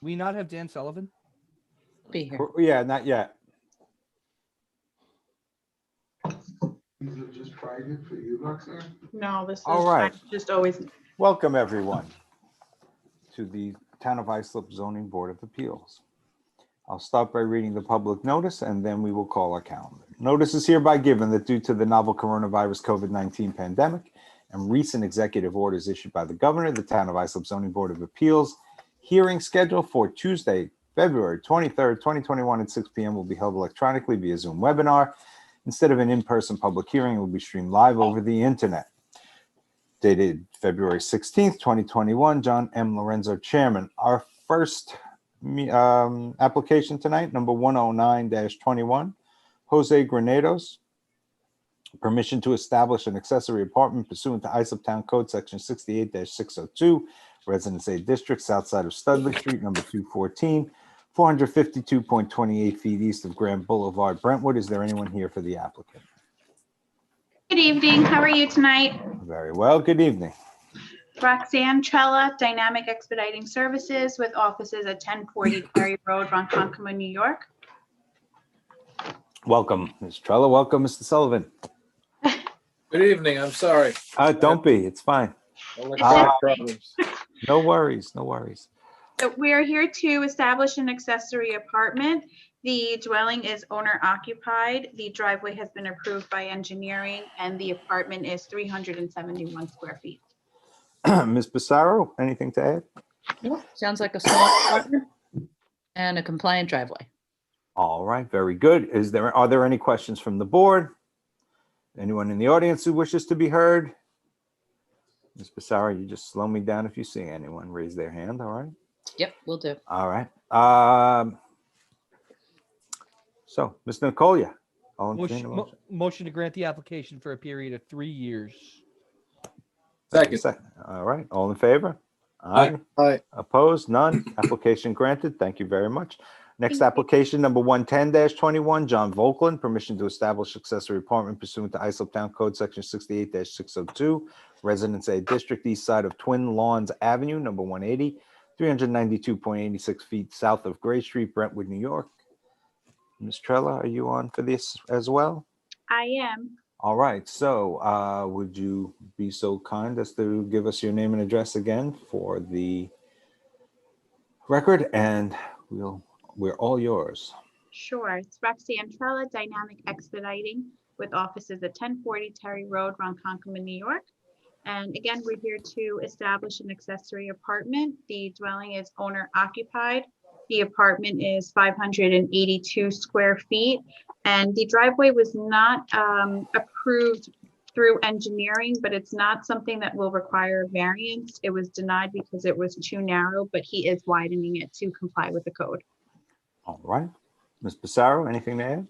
We not have Dan Sullivan? Be here. Yeah, not yet. These are just private for you, Roxanne? No, this is All right. just always. Welcome, everyone, to the Town of Islip Zoning Board of Appeals. I'll start by reading the public notice, and then we will call our calendar. Notice is hereby given that due to the novel coronavirus COVID-19 pandemic and recent executive orders issued by the governor, the Town of Islip Zoning Board of Appeals hearing scheduled for Tuesday, February 23rd, 2021 at 6 p.m. will be held electronically via Zoom webinar. Instead of an in-person public hearing, it will be streamed live over the internet. Dated February 16th, 2021, John M. Lorenzo, Chairman. Our first application tonight, number 109-21, Jose Granados. Permission to establish an accessory apartment pursuant to Islip Town Code, Section 68-602, Residence A District, south side of Studley Street, number 214, 452.28 feet east of Grand Boulevard, Brentwood. Is there anyone here for the applicant? Good evening. How are you tonight? Very well. Good evening. Roxanne Trella, Dynamic Expediting Services with offices at 1040 Perry Road, Ronkonkoma, New York. Welcome, Ms. Trella. Welcome, Mr. Sullivan. Good evening. I'm sorry. Don't be. It's fine. Electronic problems. No worries. No worries. So we are here to establish an accessory apartment. The dwelling is owner occupied. The driveway has been approved by engineering and the apartment is 371 square feet. Ms. Pissarro, anything to add? Nope, sounds like a small apartment and a compliant driveway. All right, very good. Are there any questions from the board? Anyone in the audience who wishes to be heard? Ms. Pissarro, you just slow me down if you see anyone raise their hand, all right? Yep, we'll do. All right. So, Mr. Nicolia, I'll entertain a motion. Motion to grant the application for a period of 3 years. Second. All right, all in favor? Aye. Opposed? None. Application granted. Thank you very much. Next application, number 110-21, John Volkland, permission to establish accessory apartment pursuant to Islip Town Code, Section 68-602, Residence A District, east side of Twin Lawns Avenue, number 180, 392.86 feet south of Gray Street, Brentwood, New York. Ms. Trella, are you on for this as well? I am. All right, so would you be so kind as to give us your name and address again for the record, and we're all yours. Sure. It's Roxanne Trella, Dynamic Expediting with offices at 1040 Terry Road, Ronkonkoma, New York. And again, we're here to establish an accessory apartment. The dwelling is owner occupied. The apartment is 582 square feet. And the driveway was not approved through engineering, but it's not something that will require a variance. It was denied because it was too narrow, but he is widening it to comply with the code. All right. Ms. Pissarro, anything to add?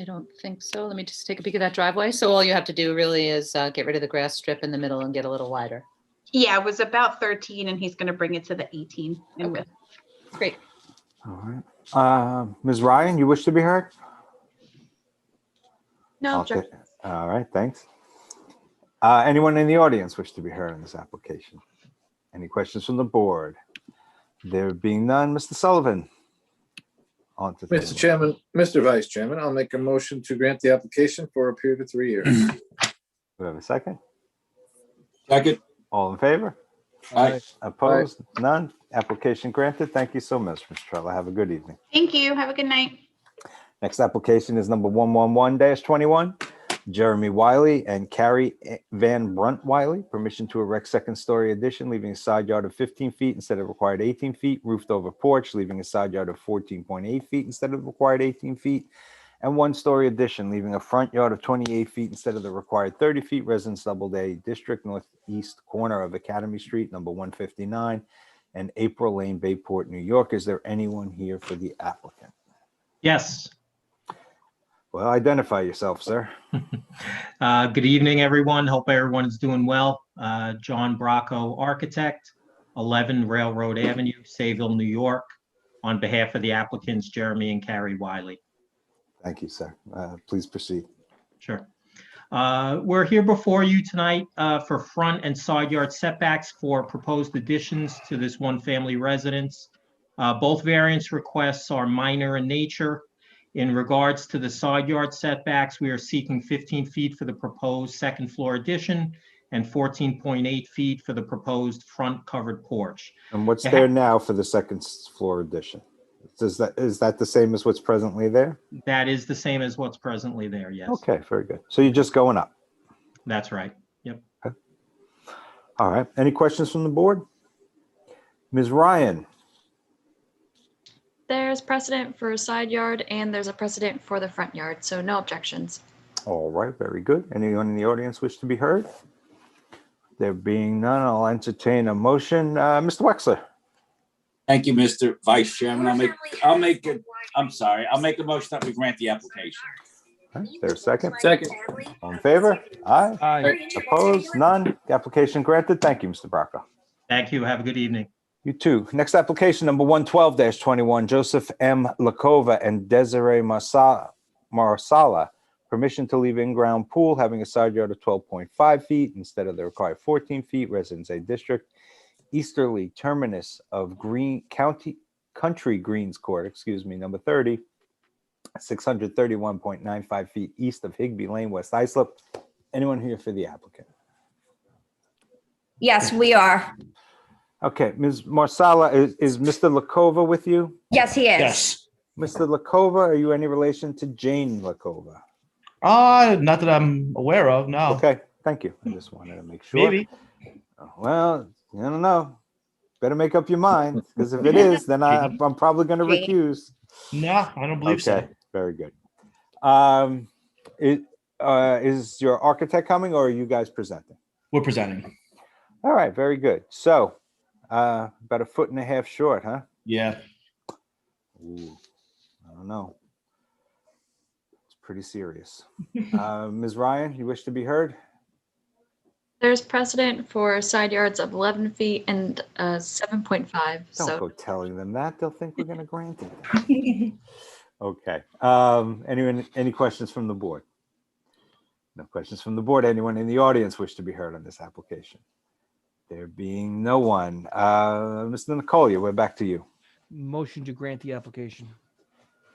I don't think so. Let me just take a peek at that driveway. So all you have to do really is get rid of the grass strip in the middle and get a little wider. Yeah, it was about 13 and he's going to bring it to the 18 in width. Great. All right. Ms. Ryan, you wish to be heard? No, Okay. All right, thanks. Anyone in the audience wish to be heard on this application? Any questions from the board? There being none, Mr. Sullivan. On to Mr. Chairman, Mr. Vice Chairman, I'll make a motion to grant the application for a period of 3 years. We have a second. Second. All in favor? Aye. Opposed? None. Application granted. Thank you so much, Ms. Trella. Have a good evening. Thank you. Have a good night. Next application is number 111-21. Jeremy Wiley and Carrie Van Brunt Wiley, permission to erect second-story addition, leaving a side yard of 15 feet instead of required 18 feet, roofed over porch, leaving a side yard of 14.8 feet instead of required 18 feet, and one-story addition, leaving a front yard of 28 feet instead of the required 30 feet, Residence Double A District, northeast corner of Academy Street, number 159, and April Lane, Bayport, New York. Is there anyone here for the applicant? Yes. Well, identify yourself, sir. Good evening, everyone. Hope everyone is doing well. John Bracco, architect, 11 Railroad Avenue, Sayville, New York, on behalf of the applicants, Jeremy and Carrie Wiley. Thank you, sir. Please proceed. Sure. We're here before you tonight for front and side yard setbacks for proposed additions to this one-family residence Both variance requests are minor in nature. In regards to the side yard setbacks, we are seeking 15 feet for the proposed second floor addition and 14.8 feet for the proposed front covered porch. And what's Yeah. there now for the second floor addition? Is that the same as what's presently there? That is the same as what's presently there, yes. Okay, very good. So you're just going up. That's right. Yep. All right. Any questions from the board? Ms. Ryan? There's precedent for a side yard and there's a precedent for the front yard, so no objections. All right, very good. Anyone in the audience wish to be heard? There being none, I'll entertain a motion. Mr. Wexler? Thank you, Mr. Vice Chairman. I'll make a motion that we grant the application. Okay, is there a second? Second. All in favor? Aye. Aye. Opposed? None. The application granted. Thank you, Mr. Bracco. Thank you. Have a good evening. You too. Next application, number 112-21, Joseph M. Lakova and Desiree Marsala. Permission to leave in-ground pool having a side yard of 12.5 feet instead of the required 14 feet, Residence A District, easterly terminus of Country Greens Court, number 30, 631.95 feet east of Higby Lane, West Islip. Anyone here for the applicant? Yes, we are. Okay, Ms. Marsala, is Mr. Lakova with you? Yes, he is. Yes. Mr. Lakova, are you any relation to Jane Lakova? Not that I'm aware of, no. Okay, thank you. I just wanted to make sure. Maybe. Well, I don't know. Better make up your mind, because if it is, then I'm probably going to recuse. No, I don't believe Okay, so. very good. Is your architect coming, or are you guys presenting? We're presenting. All right, very good. So, about 1.5 feet short, huh? Yeah. Ooh, I don't know. It's pretty serious. Ms. Ryan, you wish to be heard? There's precedent for side yards of 11 feet and 7.5. Don't So go telling them that. They'll think we're going to grant it. Okay. Any questions from the board? No questions from the board. Anyone in the audience wish to be heard on this application? There being no one. Mr. Nicolia, we're back to you. Motion to grant the application.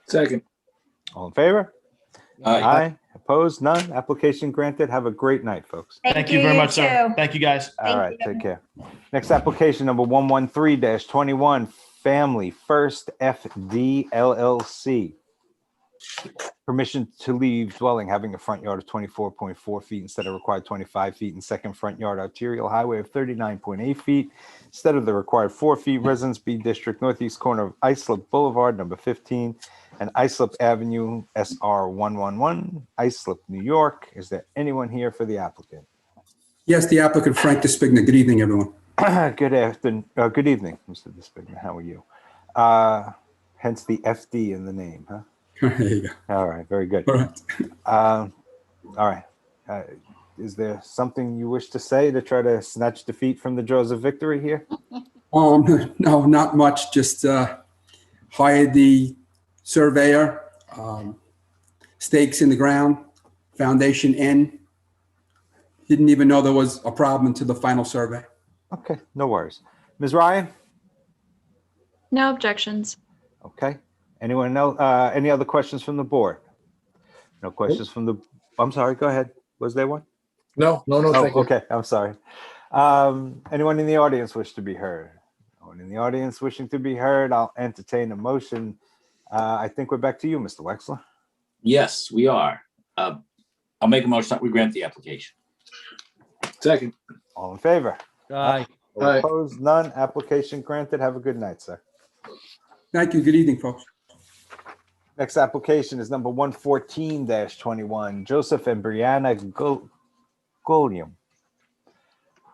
Second. All in favor? Aye. Opposed? None. Application granted. Have a great night, folks. Thank you very much, sir. too. Thank you, guys. All right, take care. Next application, number 113-21, Family First FD LLC. Permission to leave dwelling having a front yard of 24.4 feet instead of required 25 feet, and second front yard arterial highway of 39.8 feet instead of the required 4 feet. Residence B District, northeast corner of Islip Boulevard, number 15, and Islip Avenue, SR 111, Islip, New York. Is there anyone here for the applicant? Yes, the applicant, Frank Despigna. Good evening, everyone. Good afternoon. Good evening, Mr. Despigna. How are you? Hence the FD in the name, huh? There you go. All right, very good. All right. All right. Is there something you wish to say to try to snatch defeat from the jaws of victory here? No, not much. Just hired the surveyor, stakes in the ground, foundation in. Didn't even know there was a problem until the final survey. Okay, no worries. Ms. Ryan? no objections. Okay. Anyone know, any other questions from the board? No questions from the, I'm sorry, go ahead. Was there one? No, Oh, thank you. okay, I'm sorry. Anyone in the audience wish to be heard? No one in the audience wishing to be heard, I'll entertain a motion. I think we're back to you, Mr. Wexler. Yes, we are. I'll make a motion that we grant the application. Second. All in favor? Aye. All Aye. opposed? None. Application granted. Have a good night, sir. Thank you. Good evening, folks. Next application is number 114-21, Joseph and Brianna Gulliam.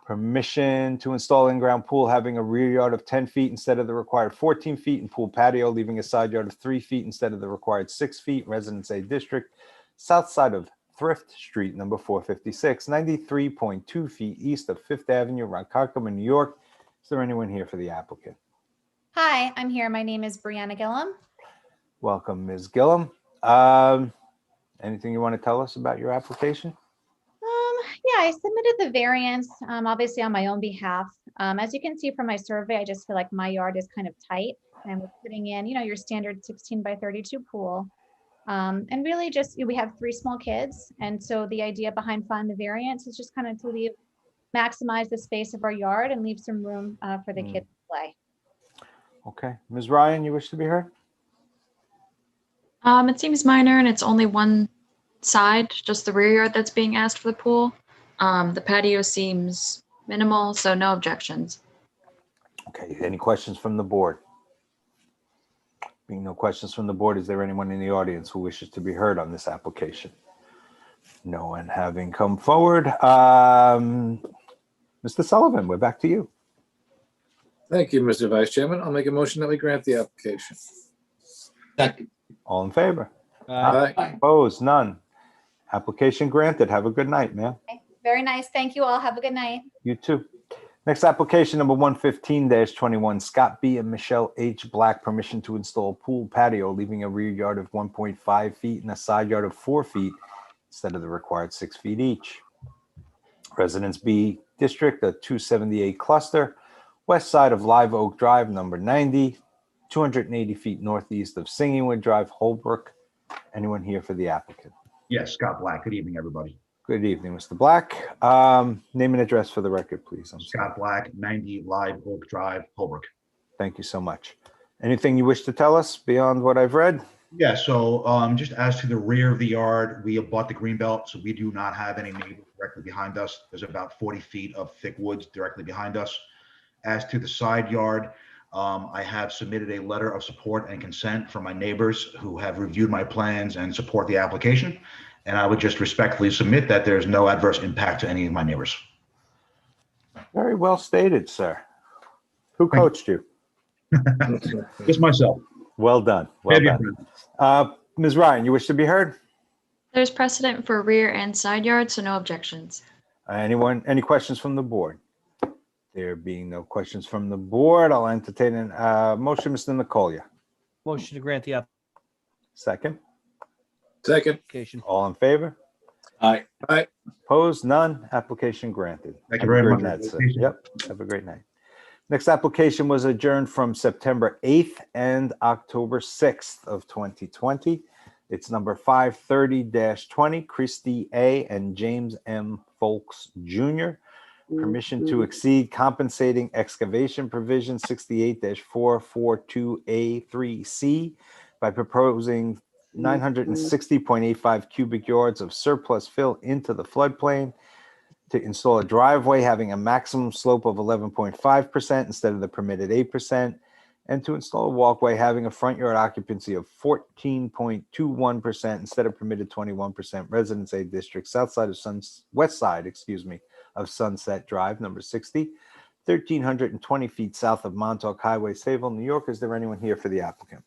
Permission to install in-ground pool having a rear yard of 10 feet instead of the required 14 feet, and pool patio leaving a side yard of 3 feet instead of the required 6 feet. Residence A District, south side of Thrift Street, number 456, 93.2 feet east of Fifth Avenue, Ronkonkoma, New York. Is there anyone here for the applicant? Hi, I'm here. My name is Brianna Gillum. Welcome, Ms. Gillum. Anything you want to tell us about your application? Yeah, I submitted the variance, obviously on my own behalf. As you can see from my survey, I just feel like my yard is kind of tight. And we're putting in, your standard 16 by 32 pool. And really just, we have 3 small kids. And so the idea behind filing the variance is just kind of to maximize the space of our yard and leave some room for the kids to play. Okay, Ms. Ryan, you wish to be heard? It seems minor and it's only one side, just the rear yard that's being asked for the pool. The patio seems minimal, so no objections. Okay, any questions from the board? Being no questions from the board, is there anyone in the audience who wishes to be heard on this application? No one having come forward. Mr. Sullivan, we're back to you. Thank you, Mr. Vice Chairman. I'll make a motion that we grant the application. Second. All in favor? Aye. Opposed? None. Application granted. Have a good night, man. Okay, very nice. Thank you all. Have a good night. You too. Next application, number 115-21, Scott B. and Michelle H. Black, permission to install a pool patio, leaving a rear yard of 1.5 feet and a side yard of 4 feet instead of the required 6 feet each. Residence B District, a 278 cluster, west side of Live Oak Drive, number 90, 280 feet northeast of Singingwood Drive, Holbrook. Anyone here for the applicant? Yes, Scott Black. Good evening, everybody. Good evening, Mr. Black. Name and address for the record, please. I'm sorry. Scott Black, 90 Live Oak Drive, Holbrook. Thank you so much. Anything you wish to tell us beyond what I've read? Yeah, so just as to the rear of the yard, we abut the green belt, so we do not have any neighbors directly behind us. There's about 40 feet of thick woods directly behind us. As to the side yard, I have submitted a letter of support and consent from my neighbors who have reviewed my plans and support the application. And I would just respectfully submit that there's no adverse impact to any of my neighbors. Very well stated, sir. Who coached you? Just myself. Well done. Well done. Ms. Ryan, you wish to be heard? There's precedent for rear and side yard, so no objections. Any questions from the board? There being no questions from the board, I'll entertain a motion, Mr. Nicolia. Motion to grant the Second. Second. application. All in favor? Aye. Aye. Opposed? None. Application granted. Thank Have you a very great much. night, sir. Yep. Have a great night. Next application was adjourned from September 8th and October 6th of 2020. It's number 530-20, Christy A. and James M. Folks Jr. Permission to exceed compensating excavation provision 68-442A3C by proposing 960.85 cubic yards of surplus fill into the floodplain, to install a driveway having a maximum slope of 11.5% instead of the permitted 8%, and to install a walkway having a front yard occupancy of 14.21% instead of permitted 21%, Residence A District, west side of Sunset Drive, number 60, 1,320 feet south of Montauk Highway, Sayville, New York. Is there anyone here for the applicant?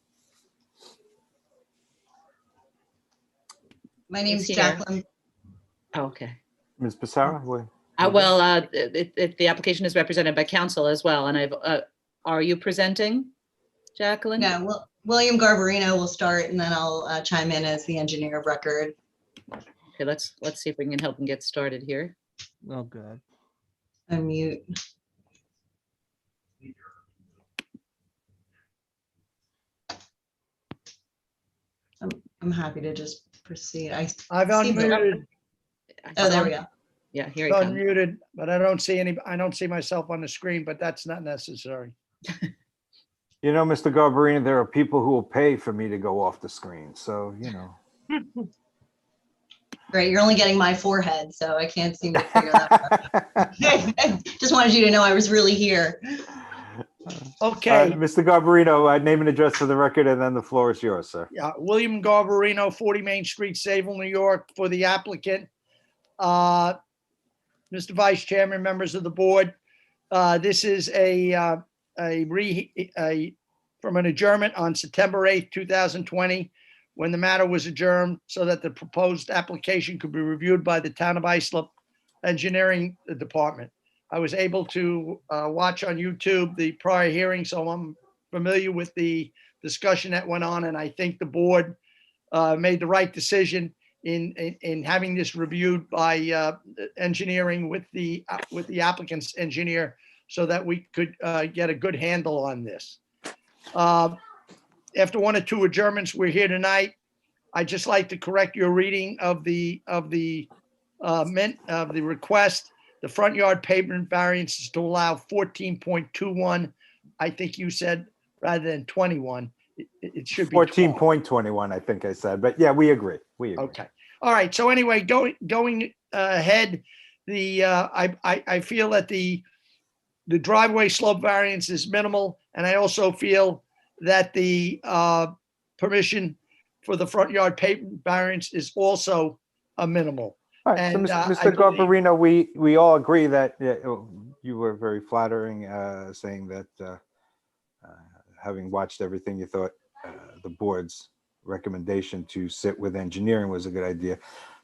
My name's here. Jacqueline. Oh, okay. Ms. Pissarro? The application is represented by counsel as well, and are you presenting, Jacqueline? No, William Garbarino will start, and then I'll chime in as the engineer of record. Okay, let's see if we can help him get started here. Oh, good. Unmute. I'm happy to just proceed. I've see unmuted. Oh, there we go. Yeah, here It's he comes. unmuted, but I don't see myself on the screen, but that's not necessary. You know, Mr. Garbarino, there are people who will pay for me to go off the screen. So, you know. Great, you're only getting my forehead, so I can't seem to figure that out. Just wanted you to know I was really here. Okay. Mr. Garbarino, name and address for the record, and then the floor is yours, sir. Yeah, William Garbarino, 40 Main Street, Sayville, New York, for the applicant. Mr. Vice Chairman, members of the board, this is from an adjournment on September 8th, 2020, when the matter was adjourned so that the proposed application could be reviewed by the Town of Islip Engineering Department. I was able to watch on YouTube the prior hearing, so I'm familiar with the discussion that went on, and I think the board made the right decision in having this reviewed by engineering with the applicant's engineer, so that we could get a good handle on this. After one or two adjournments, we're here tonight. I'd just like to correct your reading of the request. The front yard pavement variance is to allow 14.21. I think you said rather than 21. It should be 12. 14.21, I think I said, but yeah, we agree. We agree. Okay. All right. So anyway, going ahead, I feel that the driveway slope variance is minimal, and I also feel that the permission for the front yard pavement variance is also a minimal. All right, so And, I Mr. believe- Garbarino, we all agree that you were very flattering, saying that having watched everything, you thought the board's recommendation to sit with engineering was a good idea.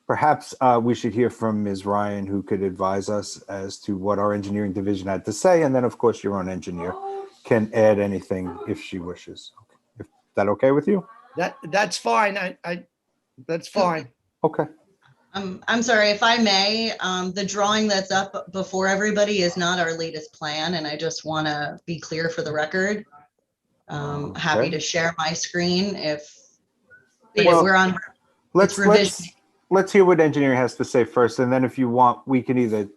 Perhaps we should hear from Ms. Ryan, who could advise us as to what our engineering division had to say. And then, of course, your own engineer can add anything if she wishes. Is that okay with you? That's fine. That's fine. Okay. I'm sorry, if I may, the drawing that's up before everybody is not our latest plan, and I just want to be clear for the record. Happy Okay. to share my screen if Well, we're on. Let's hear what engineering has to say first, and then if you want, we can either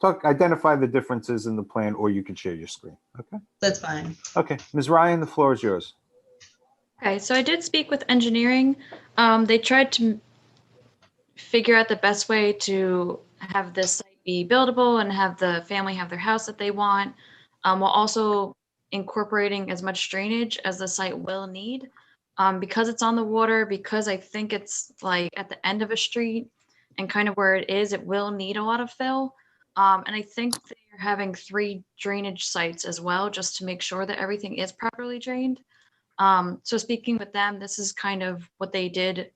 identify the differences in the plan, or you can share your screen. Okay. That's fine. Okay, Ms. Ryan, the floor is yours. Okay, so I did speak with engineering. They tried to figure out the best way to have this site be buildable and have the family have their house that they want, while also incorporating as much drainage as the site will need. Because it's on the water, because I think it's like at the end of a street and kind of where it is, it will need a lot of fill. And I think they're having 3 drainage sites as well, just to make sure that everything is properly drained. So speaking with them, this is kind of what they did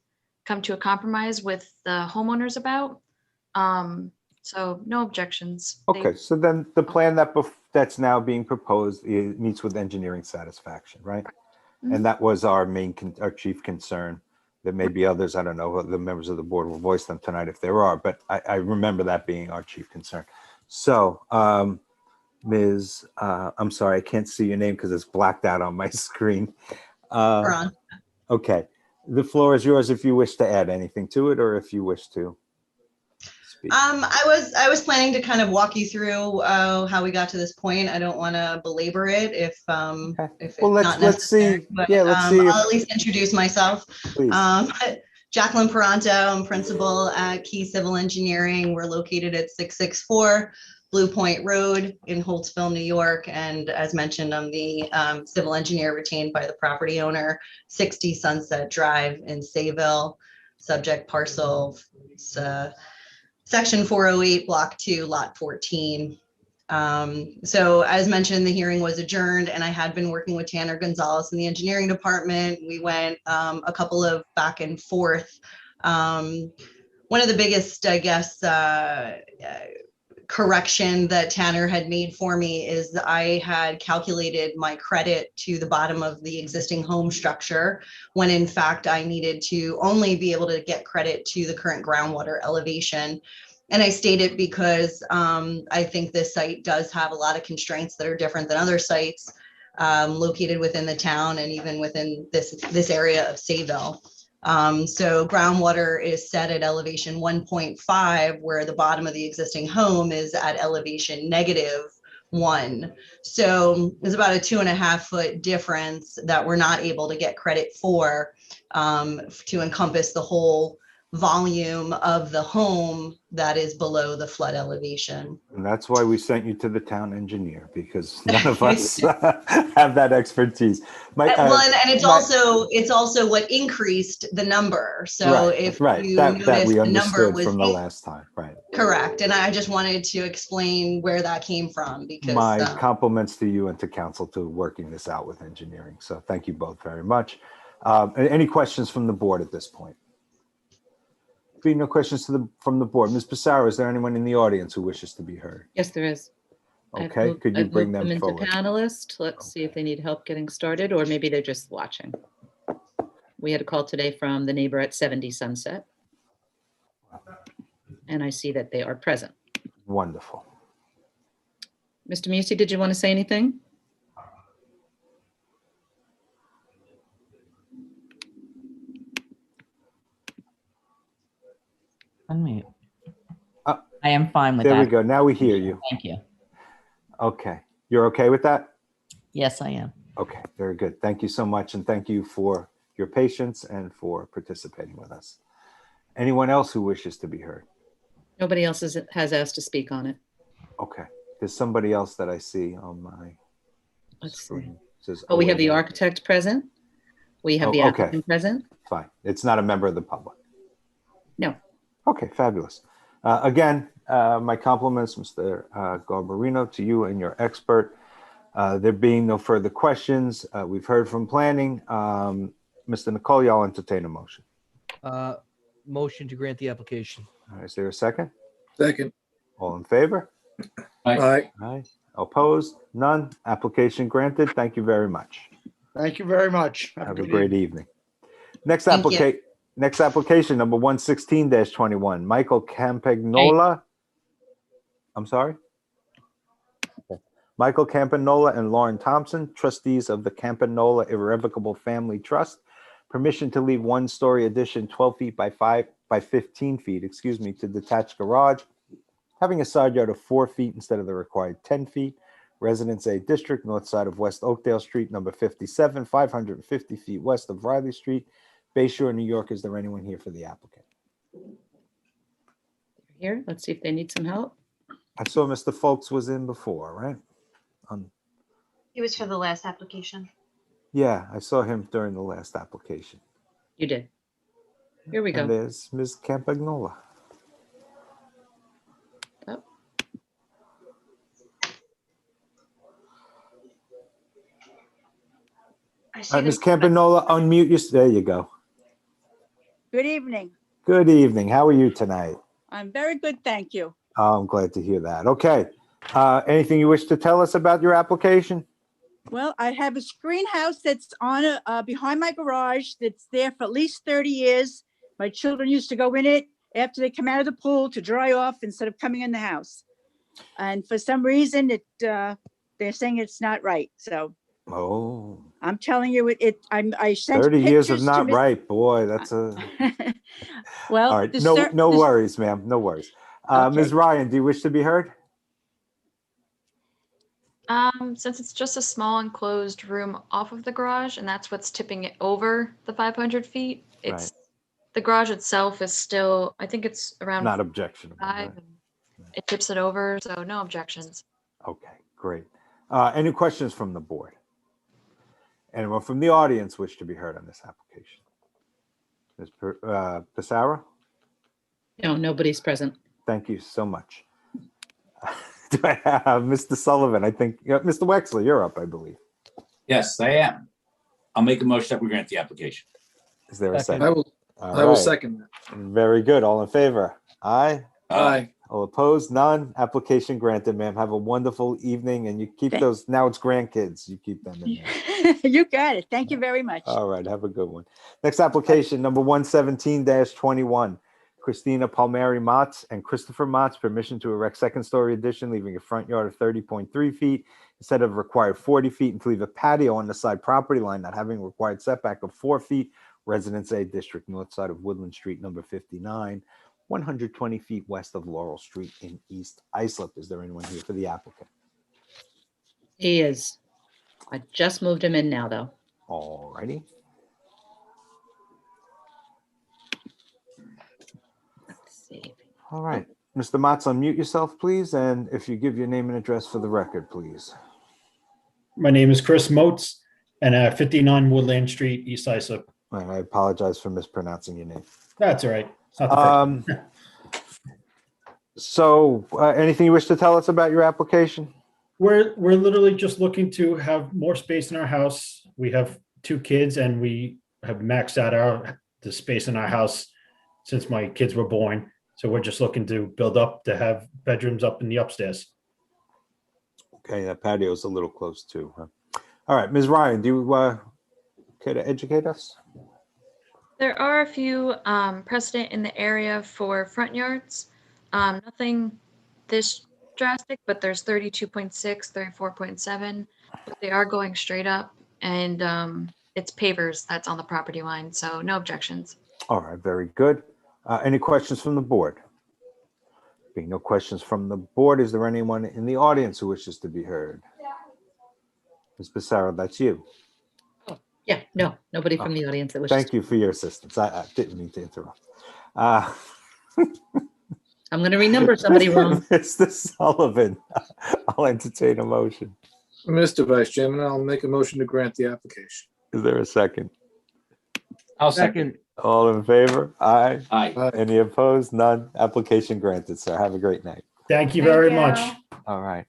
come to a compromise with the homeowners about. So no objections. Okay, so then the plan that's now being proposed meets with engineering satisfaction, right? Mhm. And that was our our chief concern. There may be others, I don't know, the members of the board will voice them tonight if there are, but I remember that being our chief concern. So, Ms., I'm sorry, I can't see your name because it's blacked out on my screen. We're on. Okay, the floor is yours if you wish to add anything to it, or if you wish to speak. I was planning to kind of walk you through how we got to this point. I don't want to belabor it if it's Well, not let's see. necessary, but, Yeah, let's see. I'll at least introduce myself. Please. Jacqueline Peranto, I'm principal at Key Civil Engineering. We're located at 664 Blue Point Road in Holtsville, New York. And as mentioned, I'm the civil engineer retained by the property owner, 60 Sunset Drive in Sayville, subject parcel, section 408, block 2, lot 14. So as mentioned, the hearing was adjourned, and I had been working with Tanner Gonzalez in the engineering department. We went a couple of back and forth. One of the biggest, I guess, correction that Tanner had made for me is that I had calculated my credit to the bottom of the existing home structure, when in fact I needed to only be able to get credit to the current groundwater elevation. And I state it because I think this site does have a lot of constraints that are different than other sites located within the town and even within this area of Sayville. So groundwater is set at elevation 1.5, where the bottom of the existing home is at elevation -1. So there's about a 2.5 foot difference that we're not able to get credit for to encompass the whole volume of the home that is below the flood elevation. And that's why we sent you to the town engineer, because none of us have that expertise. Well, and it's also what increased the number. So if you that notice, we the number understood was from the last time, right? correct. And I just wanted to explain where that came from, because My compliments to you and to council to working this out with engineering. So thank you both very much. Any questions from the board at this point? Being no questions from the board. Ms. Pissarro, is there anyone in the audience who wishes to be heard? Yes, there is. Okay, could you bring them into forward? panelist. Let's see if they need help getting started, or maybe they're just watching. We had a call today from the neighbor at 70 Sunset. And I see that they are present. Wonderful. Mr. Musi, did you want to say anything? Unmute. Uh, I am fine with that. There we go. Now we hear you. Thank you. Okay. You're okay with that? Yes, I am. Okay, very good. Thank you so much. And thank you for your patience and for participating with us. Anyone else who wishes to be heard? Nobody else has asked to speak on it. Okay. There's somebody else that I see on my Let's see. screen. Says, Oh, we have wait the a minute. architect present. We have Oh, the okay. applicant present. Fine. It's not a member of the public. No. Okay, fabulous. Again, my compliments, Mr. Garbarino, to you and your expert. There being no further questions, we've heard from planning. Mr. Nicole, I'll entertain a motion. Motion to grant the application. All right, is there a second? Second. All in favor? Aye. Aye. Opposed? None. Application granted. Thank you very much. Thank you very much. Have a good great evening. evening. Next Thank you. application, number 116-21, Michael Campagnola. I'm sorry? Okay. Michael Campagnola and Lauren Thompson, trustees of the Campagnola Irrevocable Family Trust. Permission to leave one-story addition 12 feet by 15 feet, to detached garage, having a side yard of 4 feet instead of the required 10 feet. Residence A District, north side of West Oakdale Street, number 57, 550 feet west of Riley Street, Bay Shore, New York. Is there anyone here for the applicant? Here, let's see if they need some help. I saw Mr. Folks was in before, right? He was for the last application. Yeah, I saw him during the last application. You did. Here we And go. there's Ms. Campagnola. Oh. I see All right, Ms. them- Campagnola, unmute your, there you go. Good evening. Good evening. How are you tonight? I'm very good, thank you. Oh, I'm glad to hear that. Okay. Anything you wish to tell us about your application? Well, I have a screen house that's on behind my garage that's there for at least 30 years. My children used to go in it after they come out of the pool to dry off instead of coming in the house. And for some reason, they're saying it's not right. So Oh, I'm telling you, I sent 30 years of pictures to not Miss- right. Boy, that's a... Well, All right. the No, cer- no the- worries, ma'am. No worries. Okay. Ms. Ryan, do you wish to be heard? Since it's just a small enclosed room off of the garage, and that's what's tipping it over the 500 feet, it's the garage itself is still, I think it's around Not objectionable. 5, right? and it tips it over, so no objections. Okay, great. Any questions from the board? Anyone from the audience wish to be heard on this application? Ms. Pissarro? No, nobody's present. Thank you so much. Do I have Mr. Sullivan? I think, Mr. Wexler, you're up, I believe. Yes, I am. I'll make a motion that we grant the application. Is there a Second. second? I All will right. second that. Very good. All in favor? Aye. Aye. All opposed? None. Application granted, ma'am. Have a wonderful evening, and you keep Thank- those, now it's grandkids. You keep them in there. You got it. Thank you very much. All right, have a good one. Next application, number 117-21. Christina Palmieri Motz and Christopher Motz, permission to erect second-story addition, leaving a front yard of 30.3 feet instead of required 40 feet, and to leave a patio on the side property line, not having required setback of 4 feet. Residence A District, north side of Woodland Street, number 59, 120 feet west of Laurel Street in East Islip. Is there anyone here for the applicant? He is. I just moved him in now, though. All righty. Let's see. All right. Mr. Motz, unmute yourself, please, and if you give your name and address for the record, please. My name is Chris Motes, and 59 Woodland Street, East Islip. And I apologize for mispronouncing your name. That's all right. It's not the first. So, anything you wish to tell us about your application? We're literally just looking to have more space in our house. We have 2 kids, and we have maxed out the space in our house since my kids were born. So we're just looking to build up to have bedrooms up in the upstairs. Okay, that patio is a little close too. Huh? All right, Ms. Ryan, do you care to educate us? There are a few precedent in the area for front yards. Nothing this drastic, but there's 32.6, 34.7. But they are going straight up, and it's pavers that's on the property line, so no objections. All right, very good. Any questions from the board? Being no questions from the board, is there anyone in the audience who wishes to be heard? Ms. Pissarro, that's you. Yeah, no, nobody from the audience that wishes. Thank you for your assistance. I didn't mean to interrupt. I'm going to renumber somebody wrong. Mr. Sullivan, I'll entertain a motion. Mr. Vice Chairman, I'll make a motion to grant the application. Is there a second? I'll second. All in favor? Aye. Aye. Any opposed? None. Application granted, sir. Have a great night. Thank you very much. All right.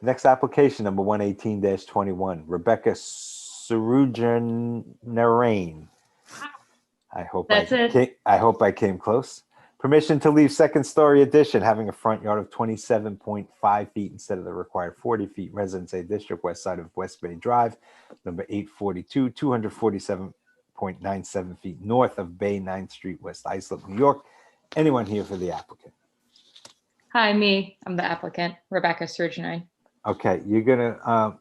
Next application, number 118-21, Rebecca Sarujan Narain. I hope I came close. Permission to leave second-story addition having a front yard of 27.5 feet instead of the required 40 feet. Residence A District, west side of West Bay Drive, number 842, 247.97 feet north of Bay 9th Street, West Islip, New York. Anyone here for the applicant? Hi, me. I'm the applicant, Rebecca Surgeonine. Okay, you're gonna,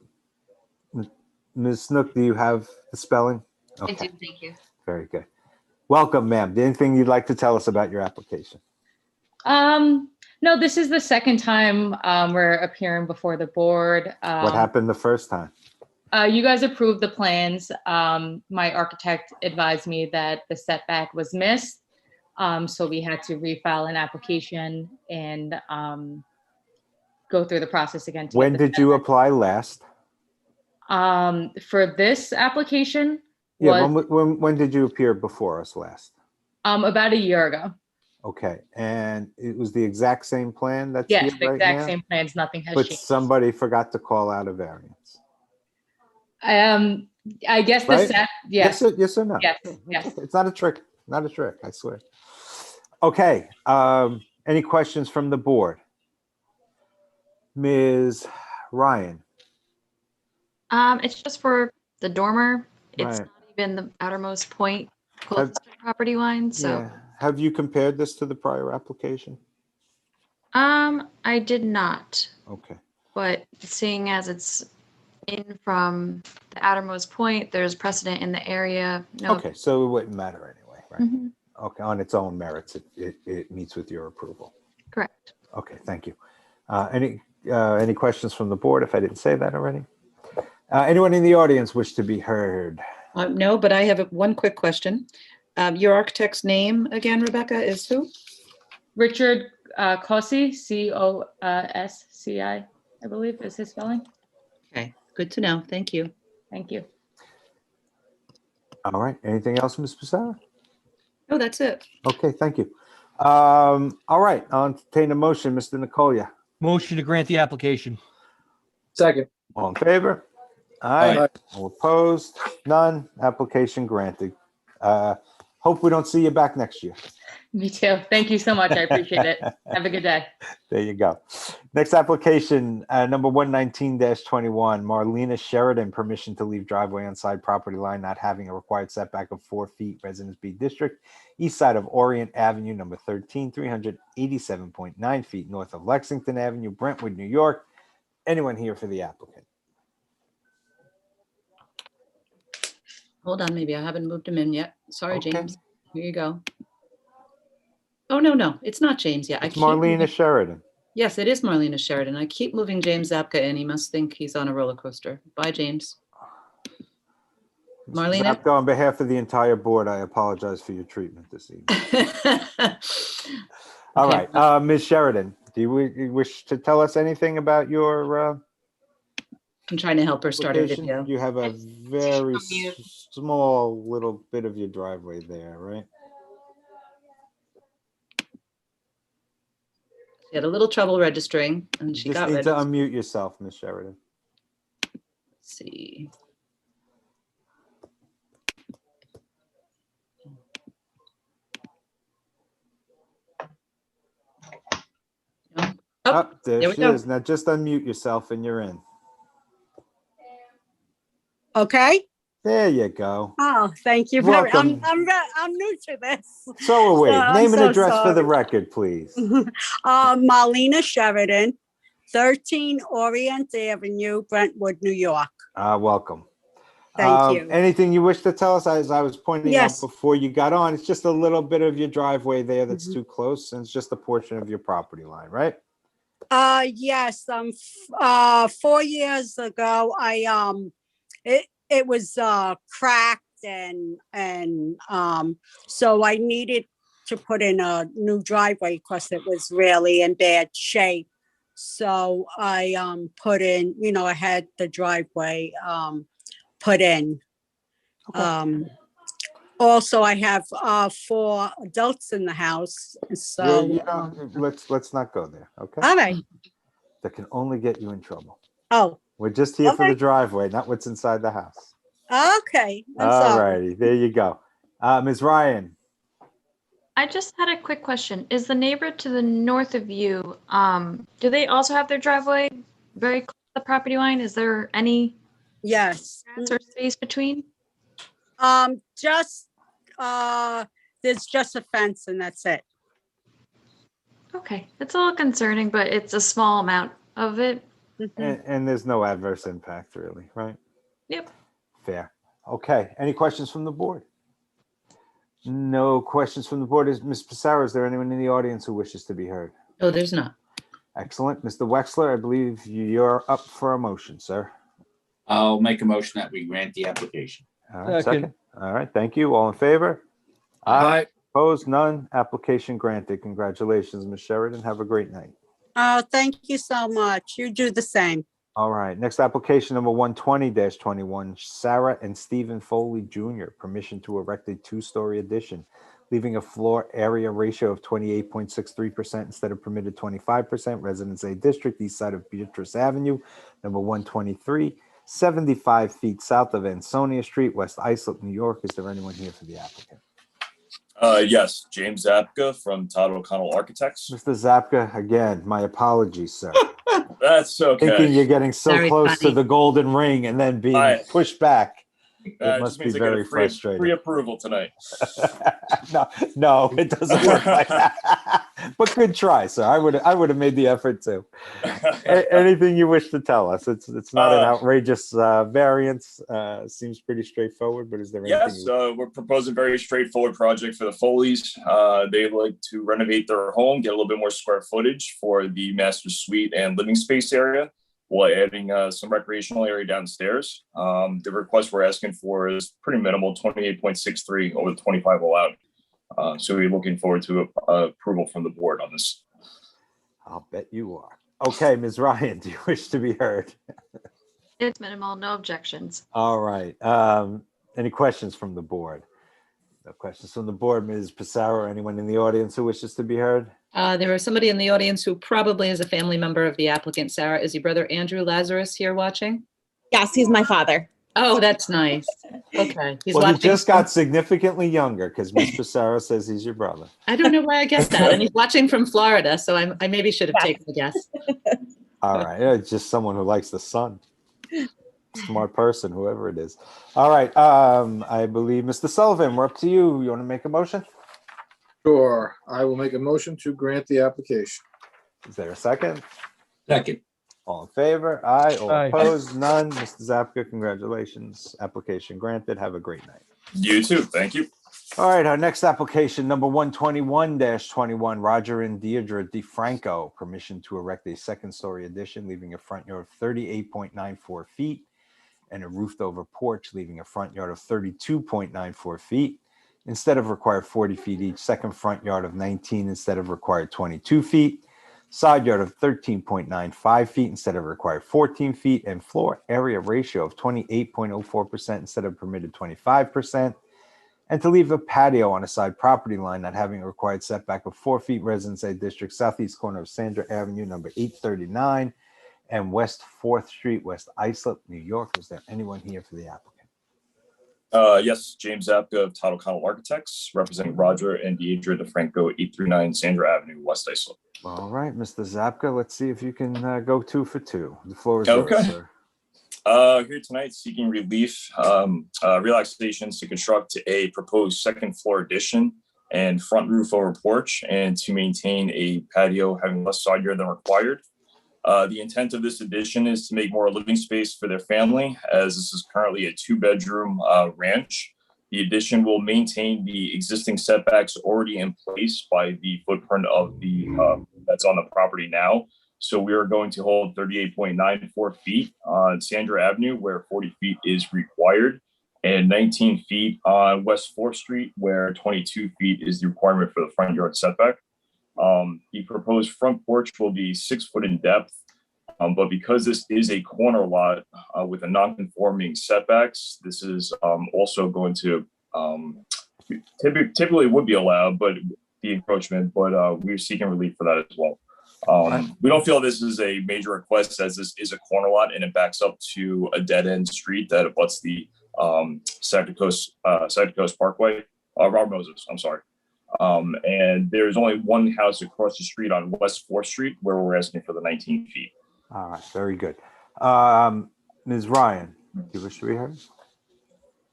Ms. Snook, do you have the spelling? I Okay, do, thank you. very good. Welcome, ma'am. Anything you'd like to tell us about your application? No, this is the second time we're appearing before the board. What happened the first time? You guys approved the plans. My architect advised me that the setback was missed. So we had to refile an application and go through the process again. When did you apply last? For this application Yeah, was when did you appear before us last? about a year ago. Okay, and it was the exact same plan that's Yes, here the right exact now? same plans. Nothing has But changed. somebody forgot to call out a variance, I guess the right? set. Yes. Yes or no? Yes. Yes. It's not a trick, not a trick, I swear. Okay, any questions from the board? Ms. Ryan? It's just for the dormer. It's Right. not even the outermost point close Have- to the property line, so. Yeah. Have you compared this to the prior application? I did not, Okay, but seeing as it's in from the outermost point, there's precedent in the area. No. okay, so it wouldn't matter anyway, right? Mhm. Okay, on its own merits, it meets with your approval. Correct. Okay, thank you. Any questions from the board, if I didn't say that already? Anyone in the audience wish to be heard? No, but I have one quick question. Your architect's name again, Rebecca, is who? Richard Cossi, Cosci, I believe is his spelling. Okay, good to know. Thank you. Thank you. All right, anything else, Ms. Pissarro? No, that's it. Okay, thank you. All right, I'll entertain a motion, Mr. Nicolia. Motion to grant the application. Second. All in favor? Aye. Aye. All opposed? None. Application granted. Hope we don't see you back next year. Me too. Thank you so much. I appreciate it. Have a good day. There you go. Next application, number 119-21, Marlena Sheridan, permission to leave driveway on side property line, not having a required setback of 4 feet, Residence B District, east side of Orient Avenue, number 13, 387.9 feet north of Lexington Avenue, Brentwood, New York. Anyone here for the applicant? Hold on, maybe I haven't moved him in yet. Sorry, Okay. James. Here you go. Oh, no, it's not James yet. It's Marlena Sheridan. Yes, it is Marlena Sheridan. I keep moving James Zapka in. He must think he's on a roller coaster. Bye, James. Marlena? Zapka, on behalf of the entire board, I apologize for your treatment this evening. All Okay. right, Ms. Sheridan, do you wish to tell us anything about your I'm trying to help her start her application? video. You have a very small little bit of your driveway there, right? She had a little trouble registering and she Just got need to registered. unmute yourself, Ms. Sheridan. Let's see. No? Oh, there there we she go. is. Now just unmute yourself and you're in. Okay. There you go. Oh, thank you very. Welcome. I'm new to this. So are we. I'm Name and so address for the sorry. record, please. Marlena Sheridan, 13 Orient Avenue, Brentwood, New York. Welcome. Thank you. Anything you wish to tell us? As I was pointing out Yes. before you got on, it's just a little bit of your driveway there that's Mhm. too close, and it's just a portion of your property line, right? Yes, 4 years ago, it was cracked and so I needed to put in a new driveway because it was really in bad shape. So I put in, I had the driveway put in. Also, I have 4 adults in the house, so You don't, let's not go there, okay? all right. That can only get you in trouble. Oh, We're just here for Okay. the driveway, not what's inside the house. okay. I'm All sorry. righty, there you go. Ms. Ryan, I just had a quick question. Is the neighbor to the north of you, do they also have their driveway very close to the property line? Is there any Yes. grass or space between? Just there's just a fence and that's it. Okay, it's a little concerning, but it's a small amount of it. and there's no adverse impact really, right? Yep. Fair. Okay, any questions from the board? No questions from the board. Ms. Pissarro, is there anyone in the audience who wishes to be heard? Oh, there's not. Excellent. Mr. Wexler, I believe you're up for a motion, sir. I'll make a motion that we grant the application. All right, second. All right, thank you. All in favor? Aye. Opposed? None. Application granted. Congratulations, Ms. Sheridan. Have a great night. Oh, thank you so much. You do the same. All right, next application number 120-21, Sarah and Stephen Foley Jr., permission to erect a 2-story addition, leaving a floor area ratio of 28.63% instead of permitted 25%, Residence A District, east side of Beatrice Avenue, number 123, 75 feet south of Ansonia Street, West Islip, New York. Is there anyone here for the applicant? Yes, James Zapka from Todd O'Connell Architects. Mr. Zapka, again, my apologies, sir. That's okay. Thinking you're getting so Very close to funny. the golden ring and then being pushed back. It It must just be means I get very a frustrating. pre-approval tonight. No, it doesn't work like that. But good try, sir. I would have made the effort too. Anything you wish to tell us? It's not an outrageous variance. Seems pretty straightforward. But is there anything? Yes, we're proposing a very straightforward project for the Foleys. They'd like to renovate their home, get a little bit more square footage for the master suite and living space area, while adding some recreational area downstairs. The request we're asking for is pretty minimal, 28.63 over the 25 allowed. So we're looking forward to approval from the board on this. I'll bet you are. Okay, Ms. Ryan, do you wish to be heard? It's minimal, no objections. All right. Any questions from the board? No questions from the board. Ms. Pissarro, anyone in the audience who wishes to be heard? There is somebody in the audience who probably is a family member of the applicant. Sarah, is your brother Andrew Lazarus here watching? Yes, he's my father. Oh, that's nice. Okay. He's Well, he watching. just got significantly younger because Ms. Pissarro says he's your brother. I don't know why I guessed that. And he's watching from Florida, so I maybe should have taken a guess. All right. It's just someone who likes the sun. Smart person, whoever it is. All right. I believe, Mr. Sullivan, we're up to you. You want to make a motion? Sure. I will make a motion to grant the application. Is there a second? Second. All in favor? Aye. All Aye. opposed? None. Mr. Zapka, congratulations. Application granted. Have a great night. You too. Thank you. All right. Our next application, number 121-21, Roger and Deirdre DeFranco, permission to erect a 2nd-story addition, leaving a front yard of 38.94 feet and a roofed over porch, leaving a front yard of 32.94 feet. Instead of required 40 feet each, second front yard of 19 instead of required 22 feet, side yard of 13.95 feet instead of required 14 feet, and floor area ratio of 28.04% instead of permitted 25%, and to leave a patio on a side property line not having a required setback of 4 feet, Residence A District, southeast corner of Sandra Avenue, number 839, and West 4th Street, West Islip, New York. Is there anyone here for the applicant? Yes, James Zapka of Todd O'Connell Architects, representing Roger and Deirdre DeFranco, 839 Sandra Avenue, West Islip. All right, Mr. Zapka, let's see if you can go 2 for 2. The floor is Okay. yours, sir. Here tonight seeking relief, relaxations to construct a proposed 2nd floor addition and front roof over porch, and to maintain a patio having less side yard than required. The intent of this addition is to make more living space for their family, as this is currently a 2-bedroom ranch. The addition will maintain the existing setbacks already in place by the footprint of the that's on the property now. So we are going to hold 38.94 feet on Sandra Avenue, where 40 feet is required, and 19 feet on West 4th Street, where 22 feet is the requirement for the front yard setback. The proposed front porch will be 6 foot in depth, but because this is a corner lot with a non-conforming setbacks, this is also going to typically would be allowed, but the encroachment, but we're seeking relief for that as well. We don't feel this is a major request, as this is a corner lot and it backs up to a dead end street that abuts the Santa Coast Parkway, Robert Moses, I'm sorry. And there's only one house across the street on West 4th Street where we're asking for the 19 feet. All right, very good. Ms. Ryan, do you wish to be heard?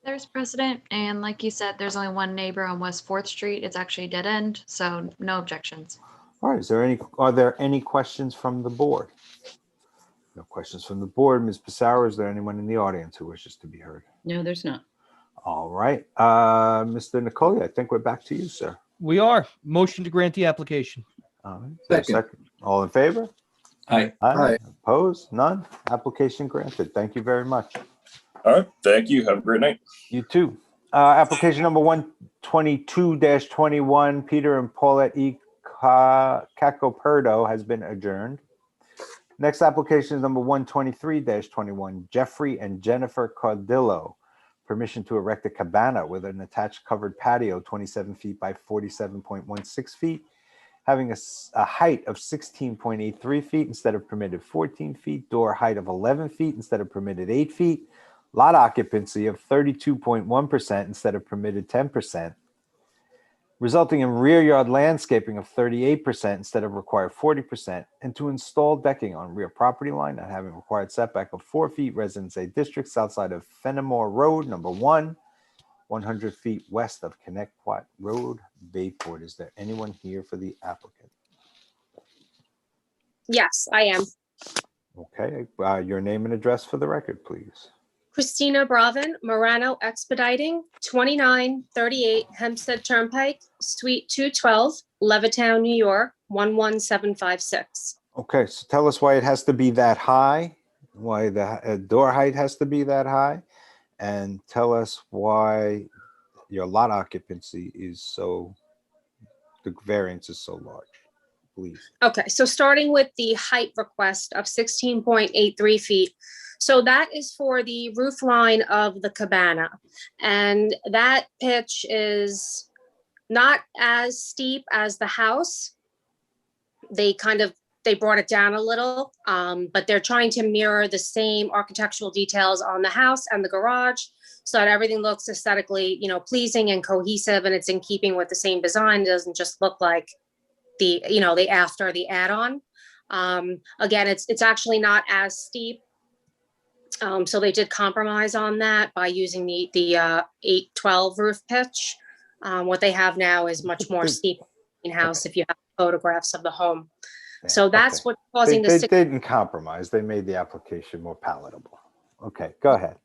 There's precedent, and like you said, there's only one neighbor on West 4th Street. It's actually a dead end, so no objections. All right, are there any questions from the board? No questions from the board. Ms. Pissarro, is there anyone in the audience who wishes to be heard? No, there's not. All right, Mr. Nicoli, I think we're back to you, sir. We are. Motion to grant the application. All right, is there a second? All in favor? Aye. Aye. Opposed? None? Application granted. Thank you very much. All right, thank you. Have a great night. You too. Application number 122-21, Peter and Paulette E. Cacoperdo has been adjourned. Next application is number 123-21, Jeffrey and Jennifer Cardillo. Permission to erect a cabana with an attached covered patio, 27 feet by 47.16 feet, having a height of 16.83 feet instead of permitted 14 feet, door height of 11 feet instead of permitted 8 feet, lot occupancy of 32.1% instead of permitted 10%, resulting in rear yard landscaping of 38% instead of required 40%, and to install decking on rear property line not having required setback of 4 feet, Residence A District, south side of Fenimore Road, number 1, 100 feet west of Connecticut Road, Bayport. Is there anyone here for the applicant? Yes, I am. Okay, your name and address for the record, please. Christina Bravin, Morano Expediting, 2938 Hempstead Turnpike, Suite 212, Levittown, New York, 11756. Okay, so tell us why it has to be that high, why the door height has to be that high, and tell us why your lot occupancy is so, the variance is so large, please. Okay, so starting with the height request of 16.83 feet. So that is for the roof line of the cabana. And that pitch is not as steep as the house. They brought it down a little, but they're trying to mirror the same architectural details on the house and the garage so that everything looks aesthetically, pleasing and cohesive, and it's in keeping with the same design. It doesn't just look like the after the add-on. Again, it's actually not as steep. So they did compromise on that by using the 812 roof pitch. What they have now is much more steep in house if you have photographs of the home. So that's what's causing They didn't compromise. They made the application more palatable. Okay, go ahead.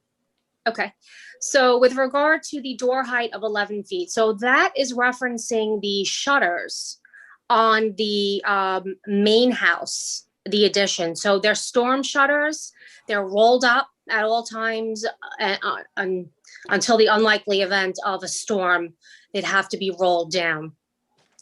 Okay, so with regard to the door height of 11 feet, so that is referencing the shutters on the main house, the addition. So they're storm shutters. They're rolled up at all times until the unlikely event of a storm. They'd have to be rolled down.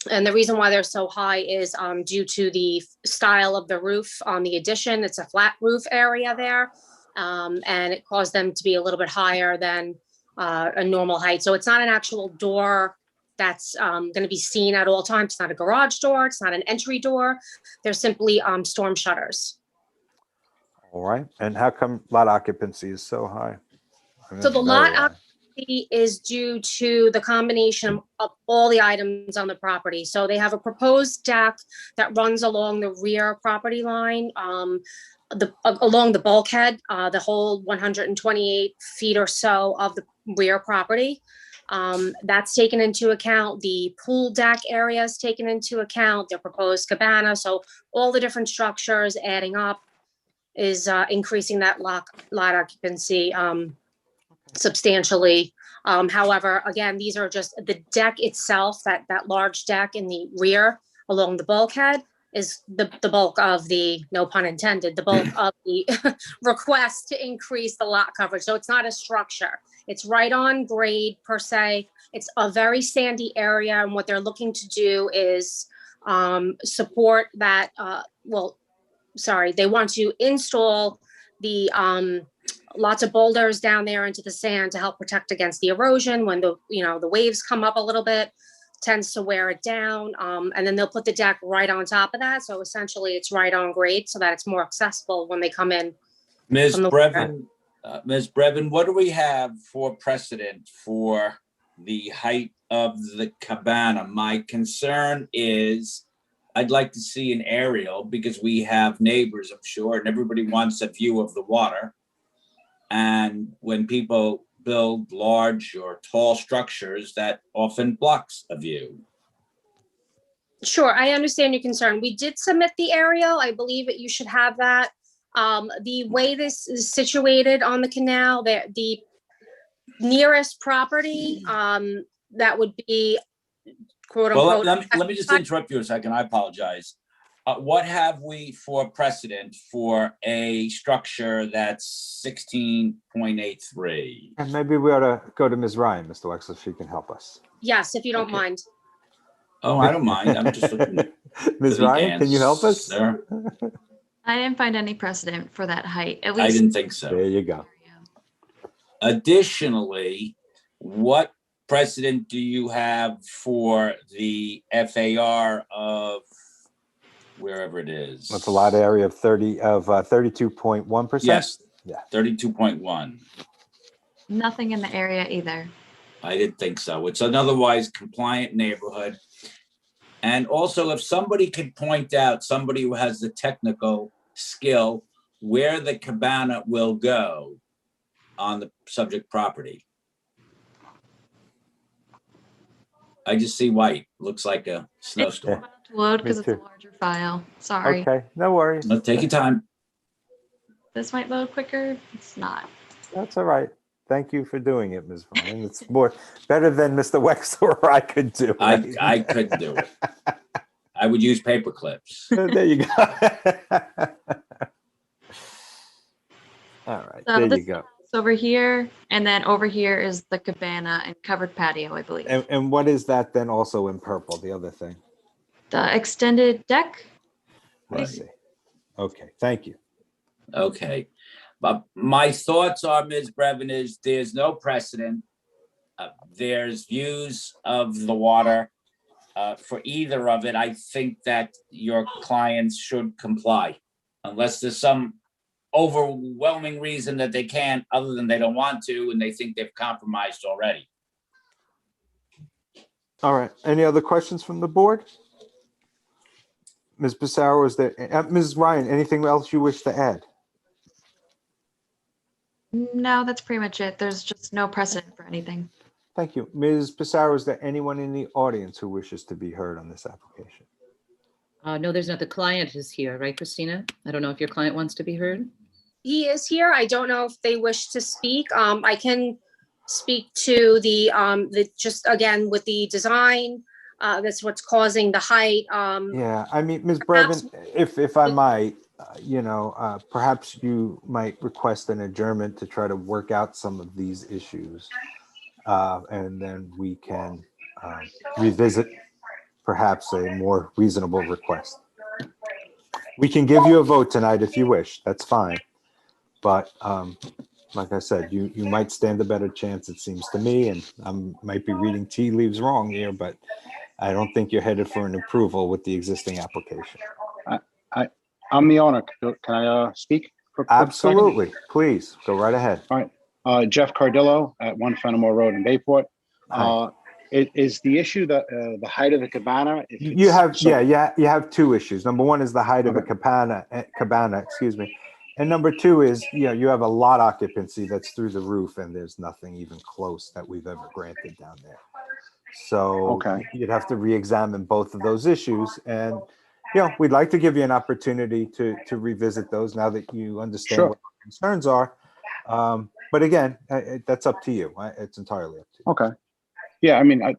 And the reason why they're so high is due to the style of the roof on the addition. It's a flat roof area there, and it caused them to be a little bit higher than a normal height. So it's not an actual door that's going to be seen at all times. It's not a garage door. It's not an entry door. They're simply storm shutters. All right, and how come lot occupancy is so high? I mean, So the that's lot very high. occupancy is due to the combination of all the items on the property. So they have a proposed deck that runs along the rear property line, along the bulkhead, the whole 128 feet or so of the rear property. That's taken into account. The pool deck area is taken into account, the proposed cabana. So all the different structures adding up is increasing that lot occupancy substantially. However, again, these are just the deck itself, that large deck in the rear along the bulkhead is the bulk of the, no pun intended, the bulk of the request to increase the lot coverage. So it's not a structure. It's right on grade per se. It's a very sandy area. And what they're looking to do is support that, they want to install the lots of boulders down there into the sand to help protect against the erosion when the waves come up a little bit, tends to wear it down. And then they'll put the deck right on top of that. So essentially it's right on grade so that it's more accessible when they come in. Ms. from the Brevin, what do we have for precedent for the height of the cabana? My concern is I'd like to see an aerial because we have neighbors, I'm sure, and everybody wants a view of the water. And when people build large or tall structures, that often blocks a view. Sure, I understand your concern. We did submit the aerial. I believe that you should have that. The way this is situated on the canal, the nearest property, that would be quote Well, unquote. let me just interrupt you a second. I apologize. What have we for precedent for a structure that's 16.83? And maybe we ought to go to Ms. Ryan, Mr. Wexler, if she can help us. Yes, if you don't mind. Oh, I don't mind. I'm just looking. Ms. Ryan, can you help us? Sir? I didn't find any precedent for that height, at I least. didn't think so. There you go. Additionally, what precedent do you have for the FAR of wherever it is? That's a lot area of 32.1%. Yes. Yeah. 32.1. Nothing in the area either. I didn't think so. It's an otherwise compliant neighborhood. And also, if somebody could point out, somebody who has the technical skill, where the cabana will go on the subject property. I just see white. Looks like a snowstorm. To load because it's a too. larger file. Sorry. Okay, no worries. Well, take your time. This might load quicker. It's not. That's all right. Thank you for doing it, Ms. Ryan. It's better than Mr. Wexler or I could do. I couldn't do it. I would use paper clips. There you go. All right, So there this you go. is over here, and then over here is the cabana and covered patio, I believe. And what is that then also in purple, the other thing? The extended deck. I see. Okay, thank you. Okay. But my thoughts are, Ms. Brevin, is there's no precedent. There's views of the water for either of it. I think that your clients should comply unless there's some overwhelming reason that they can't, other than they don't want to, and they think they've compromised already. All right, any other questions from the board? Ms. Pissarro, is there, Ms. Ryan, anything else you wish to add? No, that's pretty much it. There's just no precedent for anything. Thank you. Ms. Pissarro, is there anyone in the audience who wishes to be heard on this application? No, there's not. The client is here, right, Christina? I don't know if your client wants to be heard. He is here. I don't know if they wish to speak. I can speak to the just again with the design. That's what's causing the height. Yeah, I mean, Ms. Brevin, if I might, perhaps you might request an adjournment to try to work out some of these issues. And then we can revisit perhaps a more reasonable request. We can give you a vote tonight if you wish, that's fine. But like I said, you might stand a better chance, it seems to me, and I might be reading tea leaves wrong here, but I don't think you're headed for an approval with the existing application. I'm the owner. Can I speak? For a second? Absolutely, please, go right ahead. All right. Jeff Cardillo at 1 Fenimore Road in Bayport. Is the issue the height of the cabana? You have two issues. Number one is the height of the cabana, excuse me. And number two is, you have a lot occupancy that's through the roof and there's nothing even close that we've ever granted down there. So Okay. you'd have to re-examine both of those issues. And, we'd like to give you an opportunity to revisit those now that you understand Sure. what our concerns are. But again, that's up to you. It's entirely up to you. Okay. Yeah, I mean,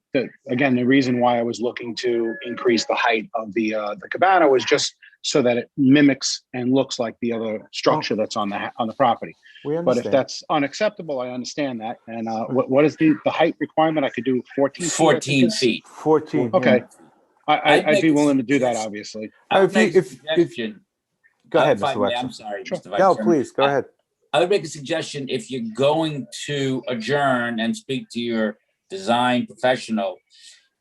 again, the reason why I was looking to increase the height of the cabana was just so that it mimics and looks like the other structure that's on the property. We But if understand. that's unacceptable, I understand that. And what is the height requirement? I could do 14 feet. 14 feet. 14. Okay. I'd make be a willing to do that, obviously. I would If you- make a if- suggestion. Go ahead, If I Mr. may, Wexler. I'm sorry, Mr. Vice No, Chairman. please, go ahead. I would make a suggestion, if you're going to adjourn and speak to your design professional,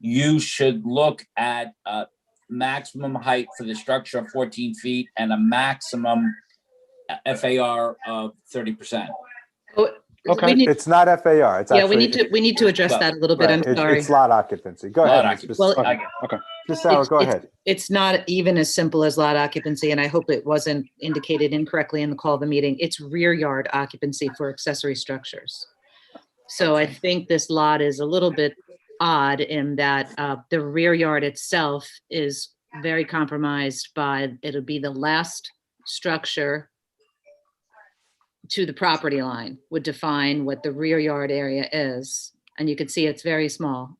you should look at a maximum height for the structure of 14 feet and a maximum FAR of 30%. Okay. It's not FAR. It's Yeah, actually, we need to address that a little bit. I'm sorry. It's lot occupancy. Go Lot ahead. occupancy. Well, Okay. Ms. Sauer, go ahead. It's not even as simple as lot occupancy, and I hope it wasn't indicated incorrectly in the call of the meeting. It's rear yard occupancy for accessory structures. So I think this lot is a little bit odd in that the rear yard itself is very compromised by, it'll be the last structure to the property line would define what the rear yard area is. And you can see it's very small.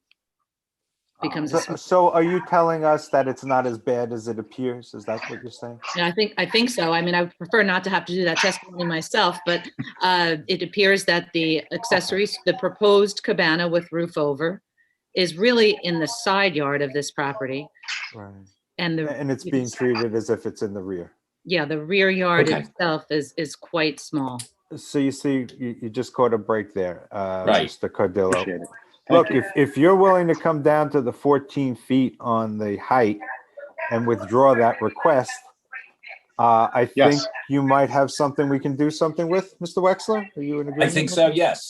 Becomes a So are you telling us that it's not as bad as it appears? Is that what you're saying? Yeah, I think so. I mean, I would prefer not to have to do that testimony myself, but it appears that the accessories, the proposed cabana with roof over is really in the side yard of this property. Right. And And it's being treated as if it's in the rear. yeah, the rear yard Okay. itself is quite small. So you see, you just caught a break there, Right. Mr. Cardillo. Appreciate it. Thank Look, you. if you're willing to come down to the 14 feet on the height and withdraw that request, I Yes. think you might have something we can do something with, Mr. Wexler. Are you in agreement? I think with so, that? yes.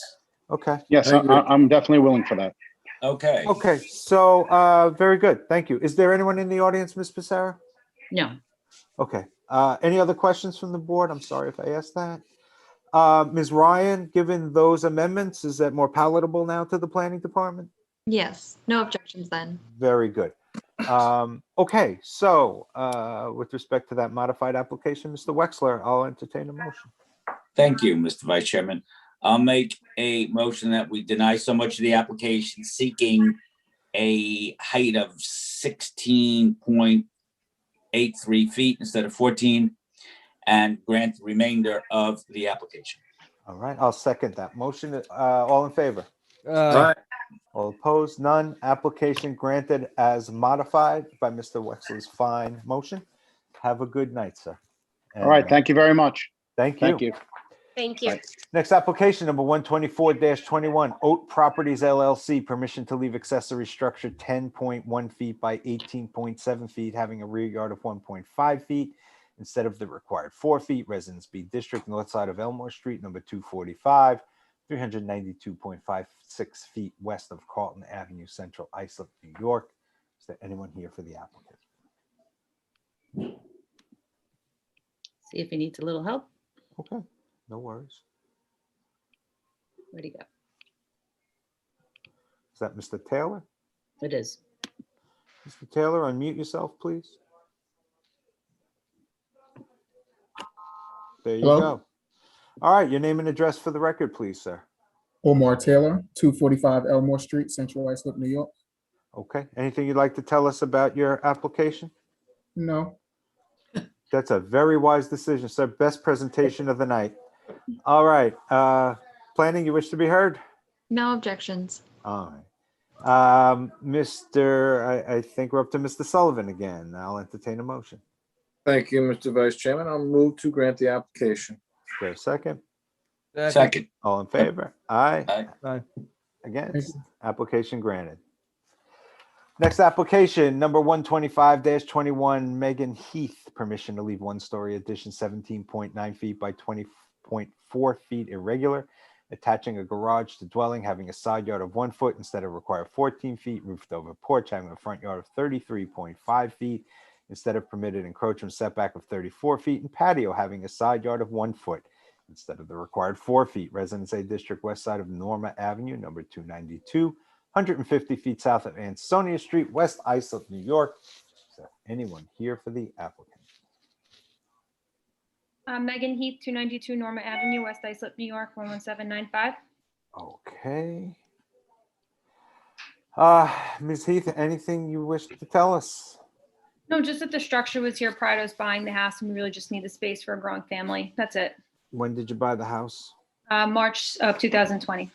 Okay. Yes, I'm definitely willing for that. Okay. Okay. So very good. Thank you. Is there anyone in the audience, Ms. Pissarro? No. Okay. Any other questions from the board? I'm sorry if I asked that. Ms. Ryan, given those amendments, is that more palatable now to the planning department? Yes, no objections then. Very good. Okay, so with respect to that modified application, Mr. Wexler, I'll entertain a motion. Thank you, Mr. Vice Chairman. I'll make a motion that we deny so much of the application seeking a height of 16.83 feet instead of 14 and grant the remainder of the application. All right, I'll second that motion. All in favor? Aye. All opposed? None. Application granted as modified by Mr. Wexler's fine motion. Have a good night, sir. All right. Thank you very much. Thank you. Thank you. Thank you. Next application, number 124-21, Oat Properties LLC, permission to leave accessory structure 10.1 feet by 18.7 feet, having a rear yard of 1.5 feet instead of the required 4 feet. Residence B District, north side of Elmore Street, number 245, 392.56 feet west of Carlton Avenue, Central Islip, New York. Is there anyone here for the applicant? See if he needs a little help. Okay, no worries. Where'd he go? Is that Mr. Taylor? It is. Mr. Taylor, unmute yourself, please. There you Hello? go. All right, your name and address for the record, please, sir. Omar Taylor, 245 Elmore Street, Central Islip, New York. Okay, anything you'd like to tell us about your application? No. That's a very wise decision, sir. Best presentation of the night. All right, planning, you wish to be heard? No objections. All right. I think we're up to Mr. Sullivan again. I'll entertain a motion. Thank you, Mr. Vice Chairman. I'll move to grant the application. Is there a second? Second. All in favor? Aye. Aye. Against? Application granted. Next application, number 125-21, Megan Heath, permission to leave one-story addition 17.9 feet by 20.4 feet irregular, attaching a garage to dwelling, having a side yard of 1 foot instead of required 14 feet, roofed over porch, having a front yard of 33.5 feet, instead of permitted encroachment setback of 34 feet, and patio having a side yard of 1 foot instead of the required 4 feet. Residence A District, west side of Norma Avenue, number 292, 150 feet south of Ansonia Street, West Islip, New York. Is there anyone here for the applicant? Megan Heath, 292 Norma Avenue, West Islip, New York, 11795. Okay. Ms. Heath, anything you wish to tell us? No, just that the structure was here prior to us buying the house, and we really just need the space for a growing family. That's it. When did you buy the house? March of 2020.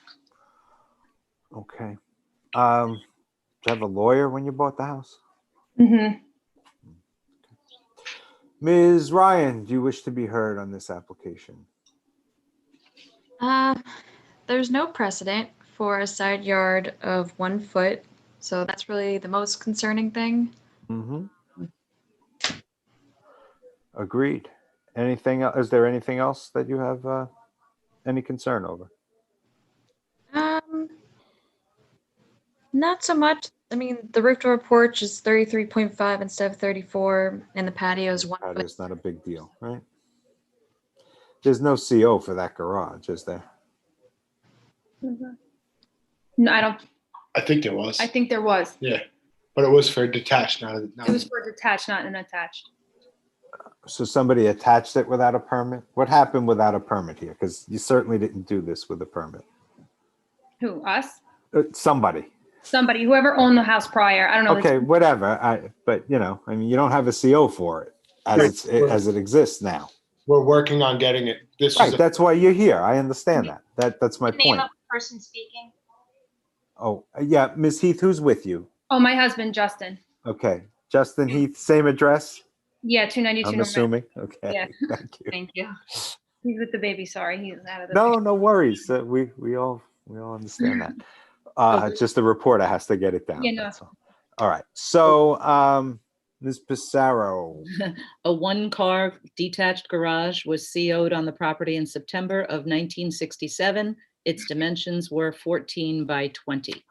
Okay. Did you have a lawyer when you bought the house? Mm-hmm. Ms. Ryan, do you wish to be heard on this application? There's no precedent for a side yard of 1 foot, so that's really the most concerning thing. Mm-hmm. Agreed. Anything else? Is there anything else that you have any concern over? Not so much. I mean, the roof door porch is 33.5 instead of 34, and the patio is 1 foot. It's not a big deal, right? There's no CO for that garage, is there? No, I don't. I think there was. I think there was. Yeah, but it was for detached, not. It was for detached, not an attached. So somebody attached it without a permit? What happened without a permit here? Because you certainly didn't do this with a permit. Who? Us? Somebody. Somebody, whoever owned the house prior. I don't know. Okay, whatever. But you know, I mean, you don't have a CO for it as as it exists now. We're working on getting it. This Right. is That's why you're here. I understand that. That's my The name point. of the person speaking. Oh, yeah, Ms. Heath, who's with you? Oh, my husband, Justin. Okay, Justin Heath, same address. Yeah, 292. I'm Norma. assuming. Okay. Yeah. Thank you. Thank you. He's with the baby. Sorry, he's out of the. No worries. We all understand that. It's just the reporter has to get it down. Yeah, no. That's all right. So, Ms. Pissarro. A one-car detached garage was CO'd on the property in September of 1967. Its dimensions were 14 by 20.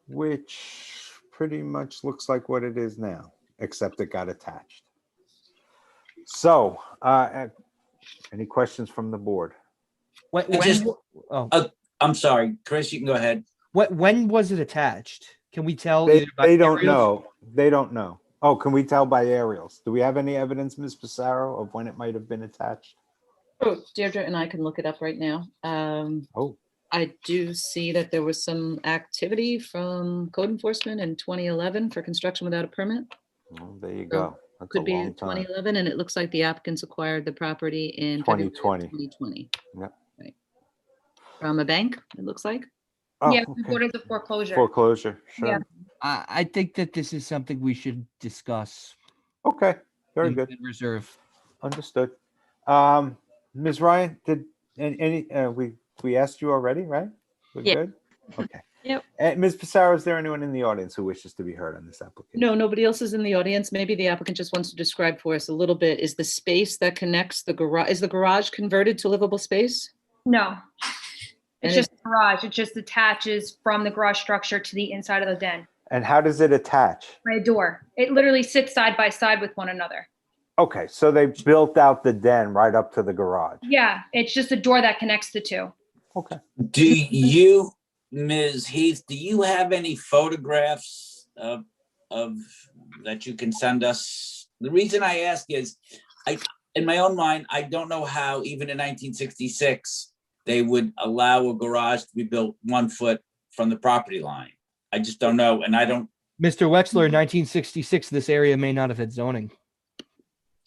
Which pretty much looks like what it is now, except it got attached. So, any questions from the board? I'm sorry, Chris, you can go ahead. When was it attached? Can we tell? They, either by they don't aerials? know. They don't know. Oh, can we tell by aerials? Do we have any evidence, Ms. Pissarro, of when it might have been attached? Oh, Deirdre and I can look it up right now. I do see that there was some activity from code enforcement in 2011 for construction without a permit. Well, there you go. That's Could a be long time. 2011, and it looks like the applicants acquired the property in 2020. 2020. Yep. Right. From a bank, it looks like. Oh, Yeah, okay. what is the foreclosure? Foreclosure, sure. Yeah. I think that this is something we should discuss. Okay, very in- good. in reserve. Understood. Ms. Ryan, did any we asked you already, right? We're Yeah. good? Okay. Yep. Ms. Pissarro, is there anyone in the audience who wishes to be heard on this application? No, nobody else is in the audience. Maybe the applicant just wants to describe for us a little bit. Is the space that connects the garage, is the garage converted to livable space? No. It's And just a garage. It just attaches from the garage structure to the inside of the den And how does it attach? by a door. It literally sits side by side with one another. Okay, so they built out the den right up to the garage. Yeah, it's just a door that connects the two. Okay. Do you, Ms. Heath, do you have any photographs of that you can send us? The reason I ask is, in my own mind, I don't know how even in 1966 they would allow a garage to be built 1 foot from the property line. I just don't know, and I don't. Mr. Wexler, in 1966, this area may not have had zoning.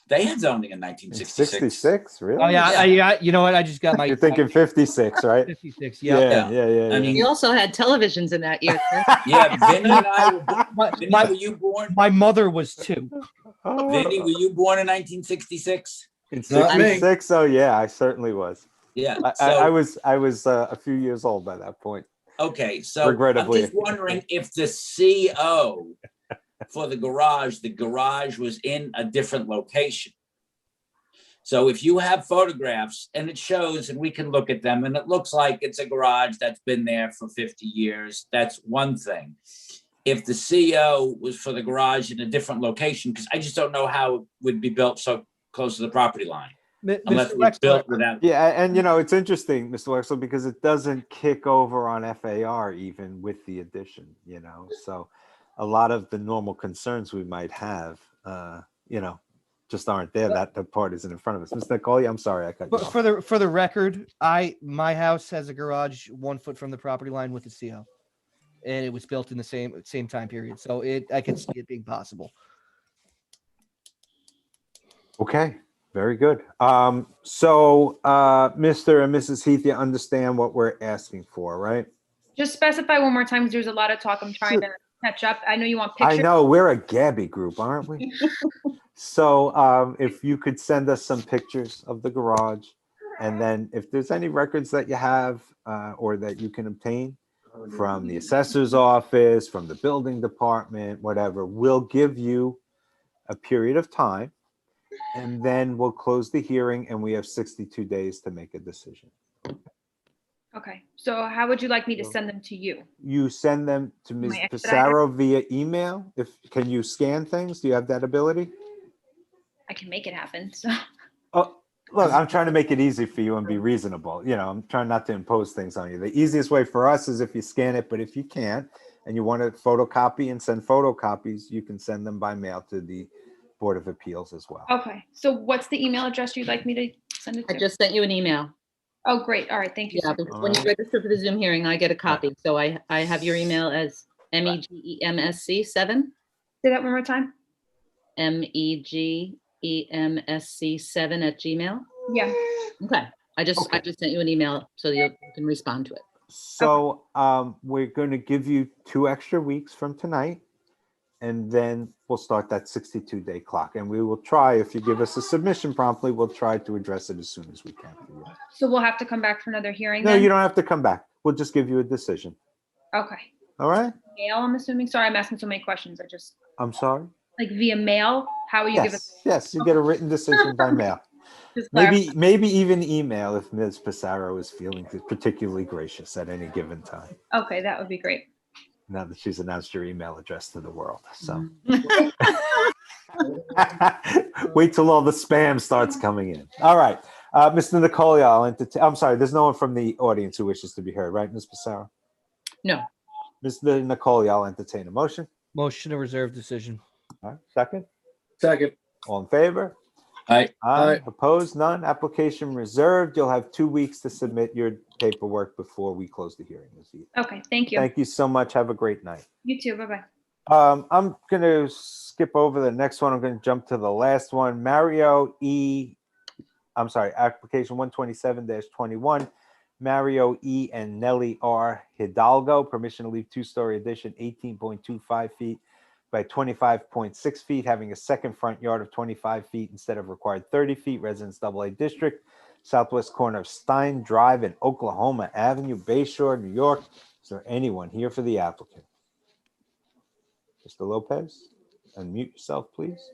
They had zoning in 1966. 66, really? Oh yeah, you know what? I just got my. You're thinking 56, right? 56, Yeah. I mean, we also had televisions in that year. Chris. Yeah, Vinny and I were. Vinny, were you born? My mother was too. Vinny, were you born in 1966? In 66? Oh yeah, I certainly was. Yeah, I was a few years old by that point. Okay, so Regrettably. I'm just wondering if the CO for the garage was in a different location. So if you have photographs and it shows, and we can look at them, and it looks like it's a garage that's been there for 50 years, that's one thing. if the CO was for the garage in a different location, because I just don't know how it would be built so close to the property line. Unless it was built without. Yeah, and it's interesting, Mr. Wexler, because it doesn't kick over on FAR even with the addition, so a lot of the normal concerns we might have, just aren't there. That the part isn't in front of us. Mr. Nicole, I'm sorry, I cut you But off. for the record, my house has a garage 1 foot from the property line with a CO, and it was built in the same time period. So I could see it being possible. Okay, very good. So Mr. and Mrs. Heath, you understand what we're asking for, right? Just specify one more time, because there's a lot of talk. I'm trying to catch up. I know you want I pictures. know we're a Gabby group, aren't we? So if you could send us some pictures of the garage, and then if there's any records that you have or that you can obtain from the assessor's office, from the building department, whatever, we'll give you a period of time, and then we'll close the hearing, and we have 62 days to make a decision. Okay. So how would you like me to send them to you? You send them to Ms. My expediter? Pissarro via email. Can you scan things? Do you have that ability? I can make it happen. So. Oh, look, I'm trying to make it easy for you and be reasonable. I'm trying not to impose things on you. The easiest way for us is if you scan it, but if you can't and you want to photocopy and send photocopies, you can send them by mail to the Board of Appeals as well. Okay. So what's the email address you'd like me to send it to? I just sent you an email. Oh, great. All right. Thank you. Yeah, so because much. when you register for the Zoom hearing, I get a copy. So I have your email as MEGEMSC7. Say that one more time. MEGEMSC7 @gmail. Yeah. Okay. I just sent you an email so you can respond to it. So we're going to give you 2 extra weeks from tonight, and then we'll start that 62-day clock. And we will try, if you give us a submission promptly, we'll try to address it as soon as we can for you. So we'll have to come back for another hearing No, then? you don't have to come back. We'll just give you a decision. Okay. All right? Mail, I'm assuming? Sorry, I'm asking so many questions. I'm sorry? Like via mail? How will you give us? Yes, you get a written decision by mail. Just Maybe even email if Ms. Pissarro is feeling particularly gracious at any given time. Okay, that would be great. Now that she's announced your email address to the world. So wait till all the spam starts coming in. All right. Mr. Nicole, I'm sorry, there's no one from the audience who wishes to be heard, right, Ms. Pissarro? No. Mr. Nicole, I'll entertain a motion. Motion to reserve decision. All right. Second? Second. All in favor? Aye. Aye. Opposed? None. Application reserved. You'll have 2 weeks to submit your paperwork before we close the hearing this evening. Okay, thank you. Thank you so much. Have a great night. You too. Bye-bye. I'm going to skip over the next one. I'm going to jump to the last one. Application 127-21. Mario E. and Nellie R. Hidalgo, permission to leave 2-story addition, 18.25 feet by 25.6 feet, having a second front yard of 25 feet instead of required 30 feet, Residence AA District, southwest corner of Stein Drive and Oklahoma Avenue, Bayshore, New York. Is there anyone here for the applicant? Mr. Lopez, unmute yourself, please.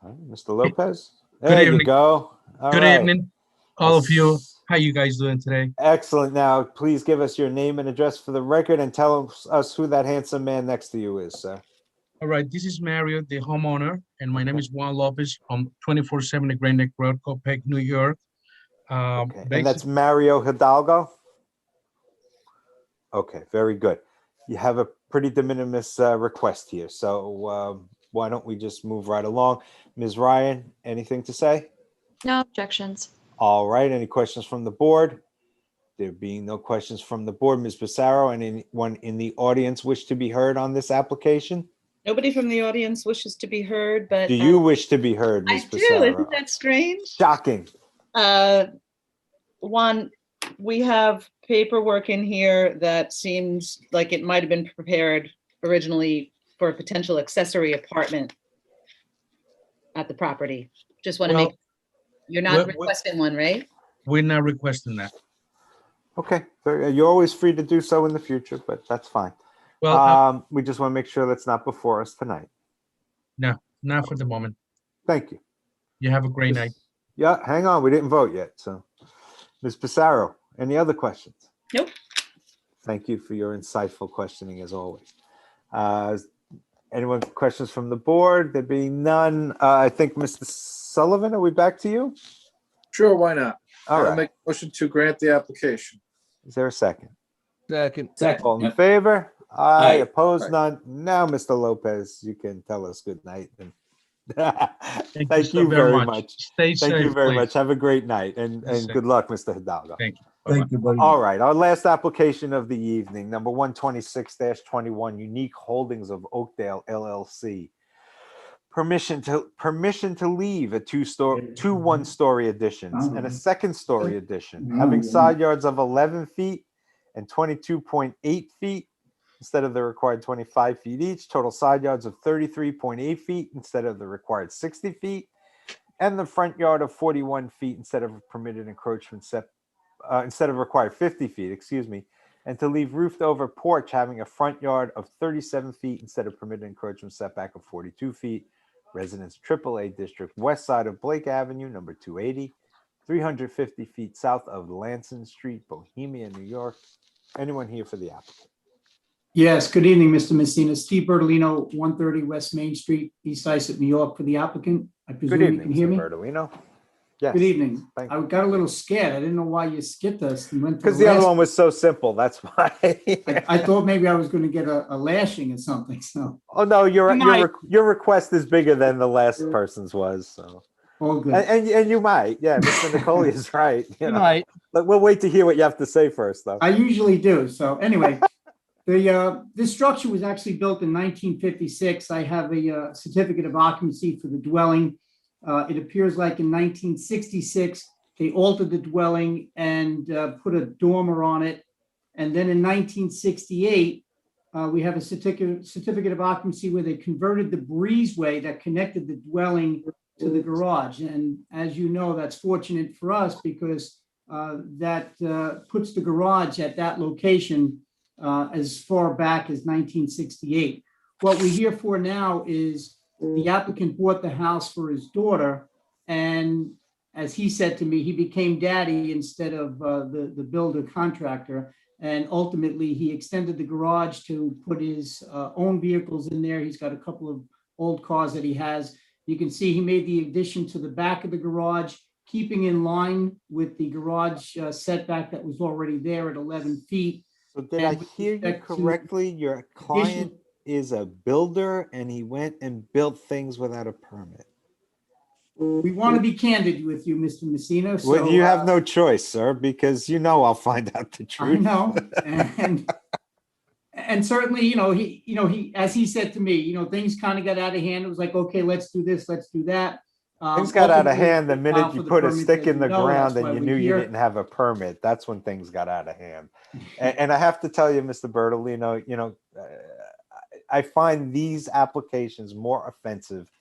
All right, Mr. Lopez, there you go. All Good right. evening, all of you. How you guys doing today? Excellent. Now, please give us your name and address for the record and tell us who that handsome man next to you is, sir. All right, this is Mario, the homeowner, and my name is Juan Lopez. I'm 2470 Grand Neck Road, Copiague, New York. And that's Mario Hidalgo? Okay, very good. You have a pretty de minimis request here, so why don't we just move right along? Ms. Ryan, anything to say? No objections. All right, any questions from the board? There being no questions from the board, Ms. Pissarro, and anyone in the audience wish to be heard on this application? Nobody from the audience wishes to be heard, but Do you wish to be heard, Ms. I do. Pissarro? Isn't that strange? Shocking. Juan, we have paperwork in here that seems like it might have been prepared originally for a potential accessory apartment at the property. Just want to Well, make, you're not requesting one, right? We're not requesting that. Okay, you're always free to do so in the future, but that's fine. Well, We just want to make sure that's not before us tonight. no, not for the moment. Thank you. You have a great night. Yeah, hang on. We didn't vote yet. So, Ms. Pissarro, any other questions? Nope. Thank you for your insightful questioning as always. Anyone questions from the board? There being none, I think Mr. Sullivan, are we back to you? Sure, why not? All I'll right. make a motion to grant the application. Is there a second? Second. All in favor? Aye. Aye. Opposed? Aye. None. Now, Mr. Lopez, you can tell us good night. Thank you so very much. Stay Thank safe, you very please. much. Have a great night and Be safe. good luck, Mr. Hidalgo. Thank you. Thank you, buddy. All right, our last application of the evening, number 126-21, Unique Holdings of Oakdale LLC. Permission to leave a two one-story additions and a second-story addition, having side yards of 11 feet and 22.8 feet instead of the required 25 feet each, total side yards of 33.8 feet instead of the required 60 feet, and the front yard of 41 feet instead of permitted encroachment instead of required 50 feet, excuse me, and to leave roofed over porch having a front yard of 37 feet instead of permitted encroachment setback of 42 feet. Residence AAA District, west side of Blake Avenue, number 280, 350 feet south of Lanson Street, Bohemia, New York. Anyone here for the applicant? Yes, good evening, Mr. Messina. Steve Bertolino, 130 West Main Street, East Islip, New York, for the applicant. I presume Good you evening, can hear Mr. me? Bertolino. Yes. Good evening. Thank I you. got a little scared. I didn't know why you skipped us and went to Because the other last- one was so simple, that's why. I thought maybe I was going to get a lashing or something, so. Oh, no, your might. your request is bigger than the last person's was, so. All good. And you might, yeah, Mr. Nicoli is right. You know. might. But we'll wait to hear what you have to say first, though. I usually do. So anyway, this structure was actually built in 1956. I have a certificate of occupancy for the dwelling. It appears like in 1966, they altered the dwelling and put a dormer on it. And then in 1968, we have a certificate of occupancy where they converted the breezeway that connected the dwelling to the garage. And as you know, that's fortunate for us because that puts the garage at that location as far back as 1968. What we're here for now is the applicant bought the house for his daughter, and as he said to me, he became daddy instead of the builder contractor. And ultimately, he extended the garage to put his own vehicles in there. He's got a couple of old cars that he has. You can see he made the addition to the back of the garage, keeping in line with the garage setback that was already there at 11 feet. So did I hear you correctly? Your client is a builder and he went and built things without a permit. We want to be candid with you, Mr. Messina. So, Well, you have no choice, sir, because you know I'll find out the I truth. know, and certainly, he, as he said to me, things kind of got out of hand. It was like, okay, let's do this, let's do that. Things got out of Ultimately, hand the minute for you the put a permit, stick as in the you know, ground that's and why you we're knew you here. didn't have a permit. That's when things got out of hand. And I have to tell you, Mr. Bertolino, I find these applications more offensive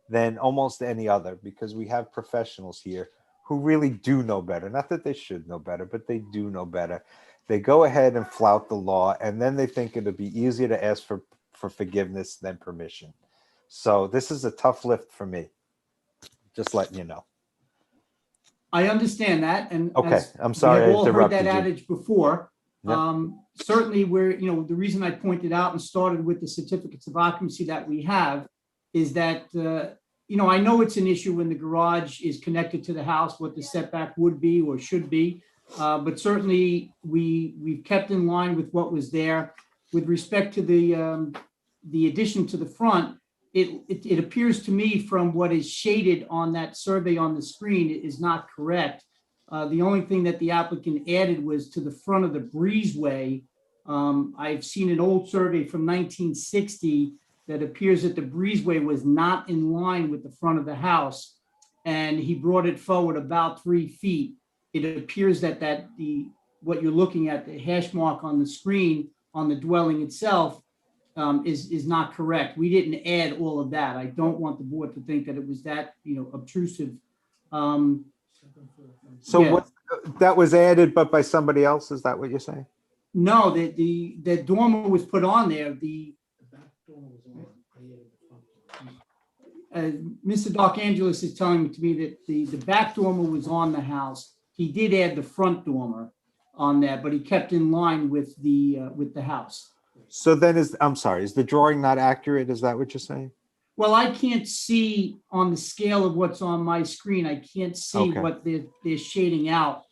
than almost any other because we have professionals here who really do know better. Not that they should know better, but they do know better. They go ahead and flout the law, and then they think it'll be easier to ask for forgiveness than permission. So this is a tough lift for me. Just letting you know. I understand that, and Okay, as I'm sorry I we have all heard interrupted that you. adage before. Yeah. Certainly, the reason I pointed out and started with the certificates of occupancy that we have is that I know it's an issue when the garage is connected to the house, what the setback would be or should be, but certainly we've kept in line with what was there with respect to the addition to the front. It appears to me from what is shaded on that survey on the screen is not correct. The only thing that the applicant added was to the front of the breezeway. I've seen an old survey from 1960 that appears that the breezeway was not in line with the front of the house, and he brought it forward about 3 feet. It appears that what you're looking at, the hash mark on the screen on the dwelling itself, is not correct. We didn't add all of that. I don't want the board to think that it was that obtrusive. So yeah. what that was added, but by somebody else? Is that what you're saying? No, the dormer was put on there. Mr. Doc Angelis is telling me that the back dormer was on the house. He did add the front dormer on that, but he kept in line with the house. So then I'm sorry, is the drawing not accurate? Is that what you're saying? Well, I can't see on the scale of what's on my screen. I can't see Okay. what they're shading out.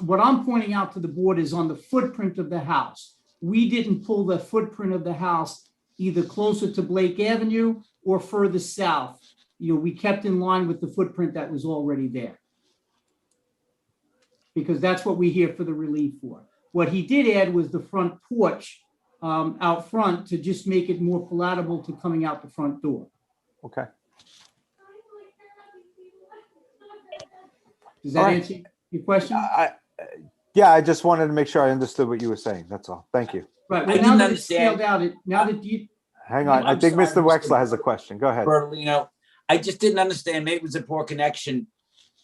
What I'm pointing out to the board is on the footprint of the house. We didn't pull the footprint of the house either closer to Blake Avenue or further south. We kept in line with the footprint that was already there. Because that's what we here for the relief for. What he did add was the front porch out front to just make it more palatable to coming out the front door. Okay. Does that answer your question? Yeah, I just wanted to make sure I understood what you were saying. That's all. Thank you. Right. I Well, now didn't that it's scaled understand. out, now that you, Hang on. I I'm think sorry, Mr. Mr. Wexler has a question. Go ahead. Bertolino, I just didn't understand. Maybe it was a poor connection.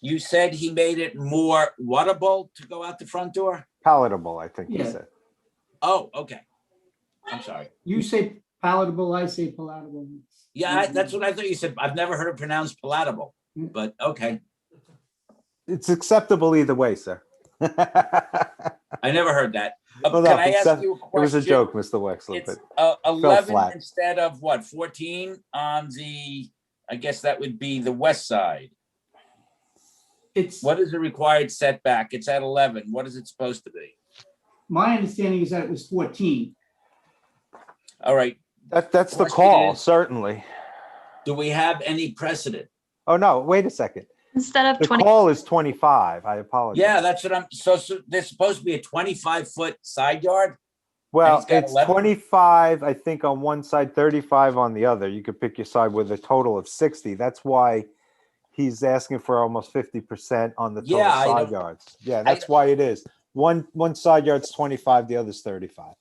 You said he made it more wattable to go out the front door? Palatable, I think you Yeah. said. Oh, okay. I'm sorry. you say palatable, I say palatable. Yeah, that's what I thought you said. I've never heard it pronounced palatable, but okay. It's acceptable either way, sir. I never heard that. Well, Can no, I ask except- you a it question? was a joke, Mr. Wexler, It's but 11 flat. instead of what, 14 on the, I guess that would be the west side. What is the required setback? It's at 11. What is it supposed to be? My understanding is that it was 14. All right. That's the Question call, is, certainly. do we have any precedent? Oh, no, wait a second. Instead of The 20. call is 25. I apologize. Yeah, that's what so there's supposed to be a 25-foot side yard? Well, he's got it's 11? 25, I think, on one side, 35 on the other. You could pick your side with a total of 60. That's why he's asking for almost 50% on the total Yeah, I side don't- yards. Yeah, that's why it is. One side yard's 25, the other's 35.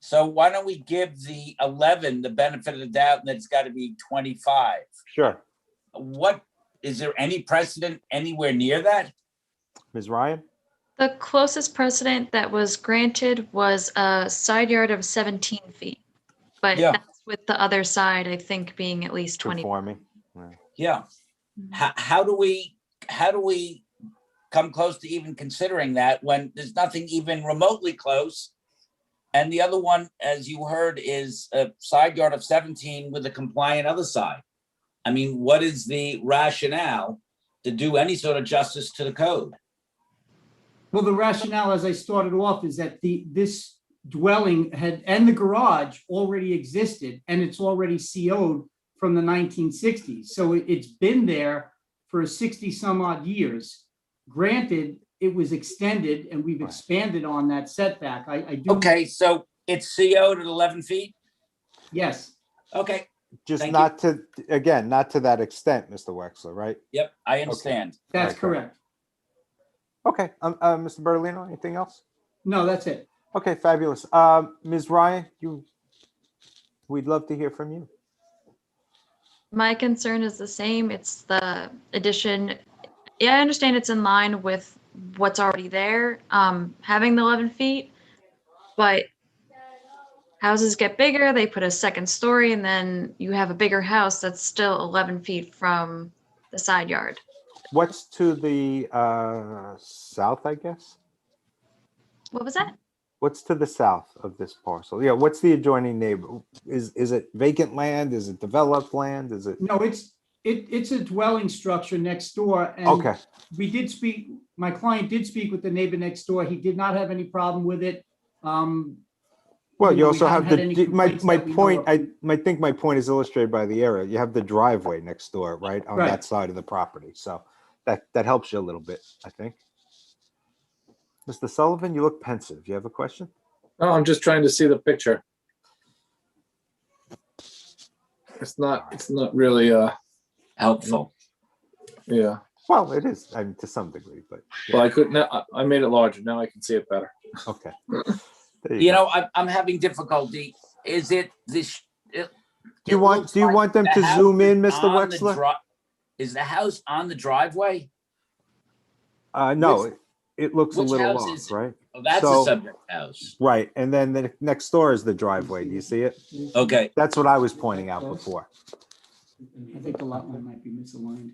So why don't we give the 11 the benefit of the doubt and that it's got to be 25? Sure. What, is there any precedent anywhere near that? Ms. Ryan? The closest precedent that was granted was a side yard of 17 feet. But Yeah. that's with the other side, I think, being at least 20. Conforming. Yeah. How do we come close to even considering that when there's nothing even remotely close? And the other one, as you heard, is a side yard of 17 with a compliant other side. I mean, what is the rationale to do any sort of justice to the code? Well, the rationale, as I started off, is that this dwelling and the garage already existed, and it's already CO'd from the 1960s. So it's been there for 60 some odd years. Granted, it was extended and we've expanded on that setback. I do. Okay, so it's CO'd at 11 feet? Yes. Okay. Just Thank not to that extent, Mr. Wexler, right? Yep, I understand. That's Okay. correct. Okay, Mr. Bertolino, anything else? No, that's it. Okay, fabulous. Ms. Ryan, we'd love to hear from you. My concern is the same. It's the addition. Yeah, I understand it's in line with what's already there, having the 11 feet, but houses get bigger, they put a second story, and then you have a bigger house that's still 11 feet from the side yard. What's to the south, I guess? What was that? What's to the south of this parcel? Yeah, what's the adjoining neighbor? Is it vacant land? Is it developed land? Is it? No, it's a dwelling structure next door. And Okay. we did speak, my client did speak with the neighbor next door. He did not have any problem with it. Well, you we also have haven't had any my complaints that we know point. of. I think my point is illustrated by the area. You have the driveway next door, right, on Right. that side of the property. So that helps you a little bit, I think. Mr. Sullivan, you look pensive. You have a question? No, I'm just trying to see the picture. It's not really helpful. Yeah. Well, it is, I mean, to some degree, but Well, I couldn't. I made it larger. Now I can see it better. okay. You know, I'm having difficulty. Is it this? Do you want them to zoom in, Mr. Wexler? Is the house on the driveway? No, it looks a Which little house off, is it? right? Oh, that's So- a subject house. Right, and then the next door is the driveway. Do you see it? Okay. That's what I was pointing out before. I think the lot line might be misaligned.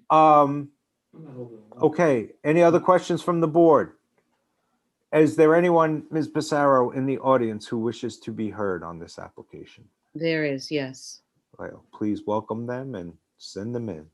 Okay, any other questions from the board? Is there anyone, Ms. Pissarro, in the audience who wishes to be heard on this application? There is, yes. Well, please welcome them and send them in.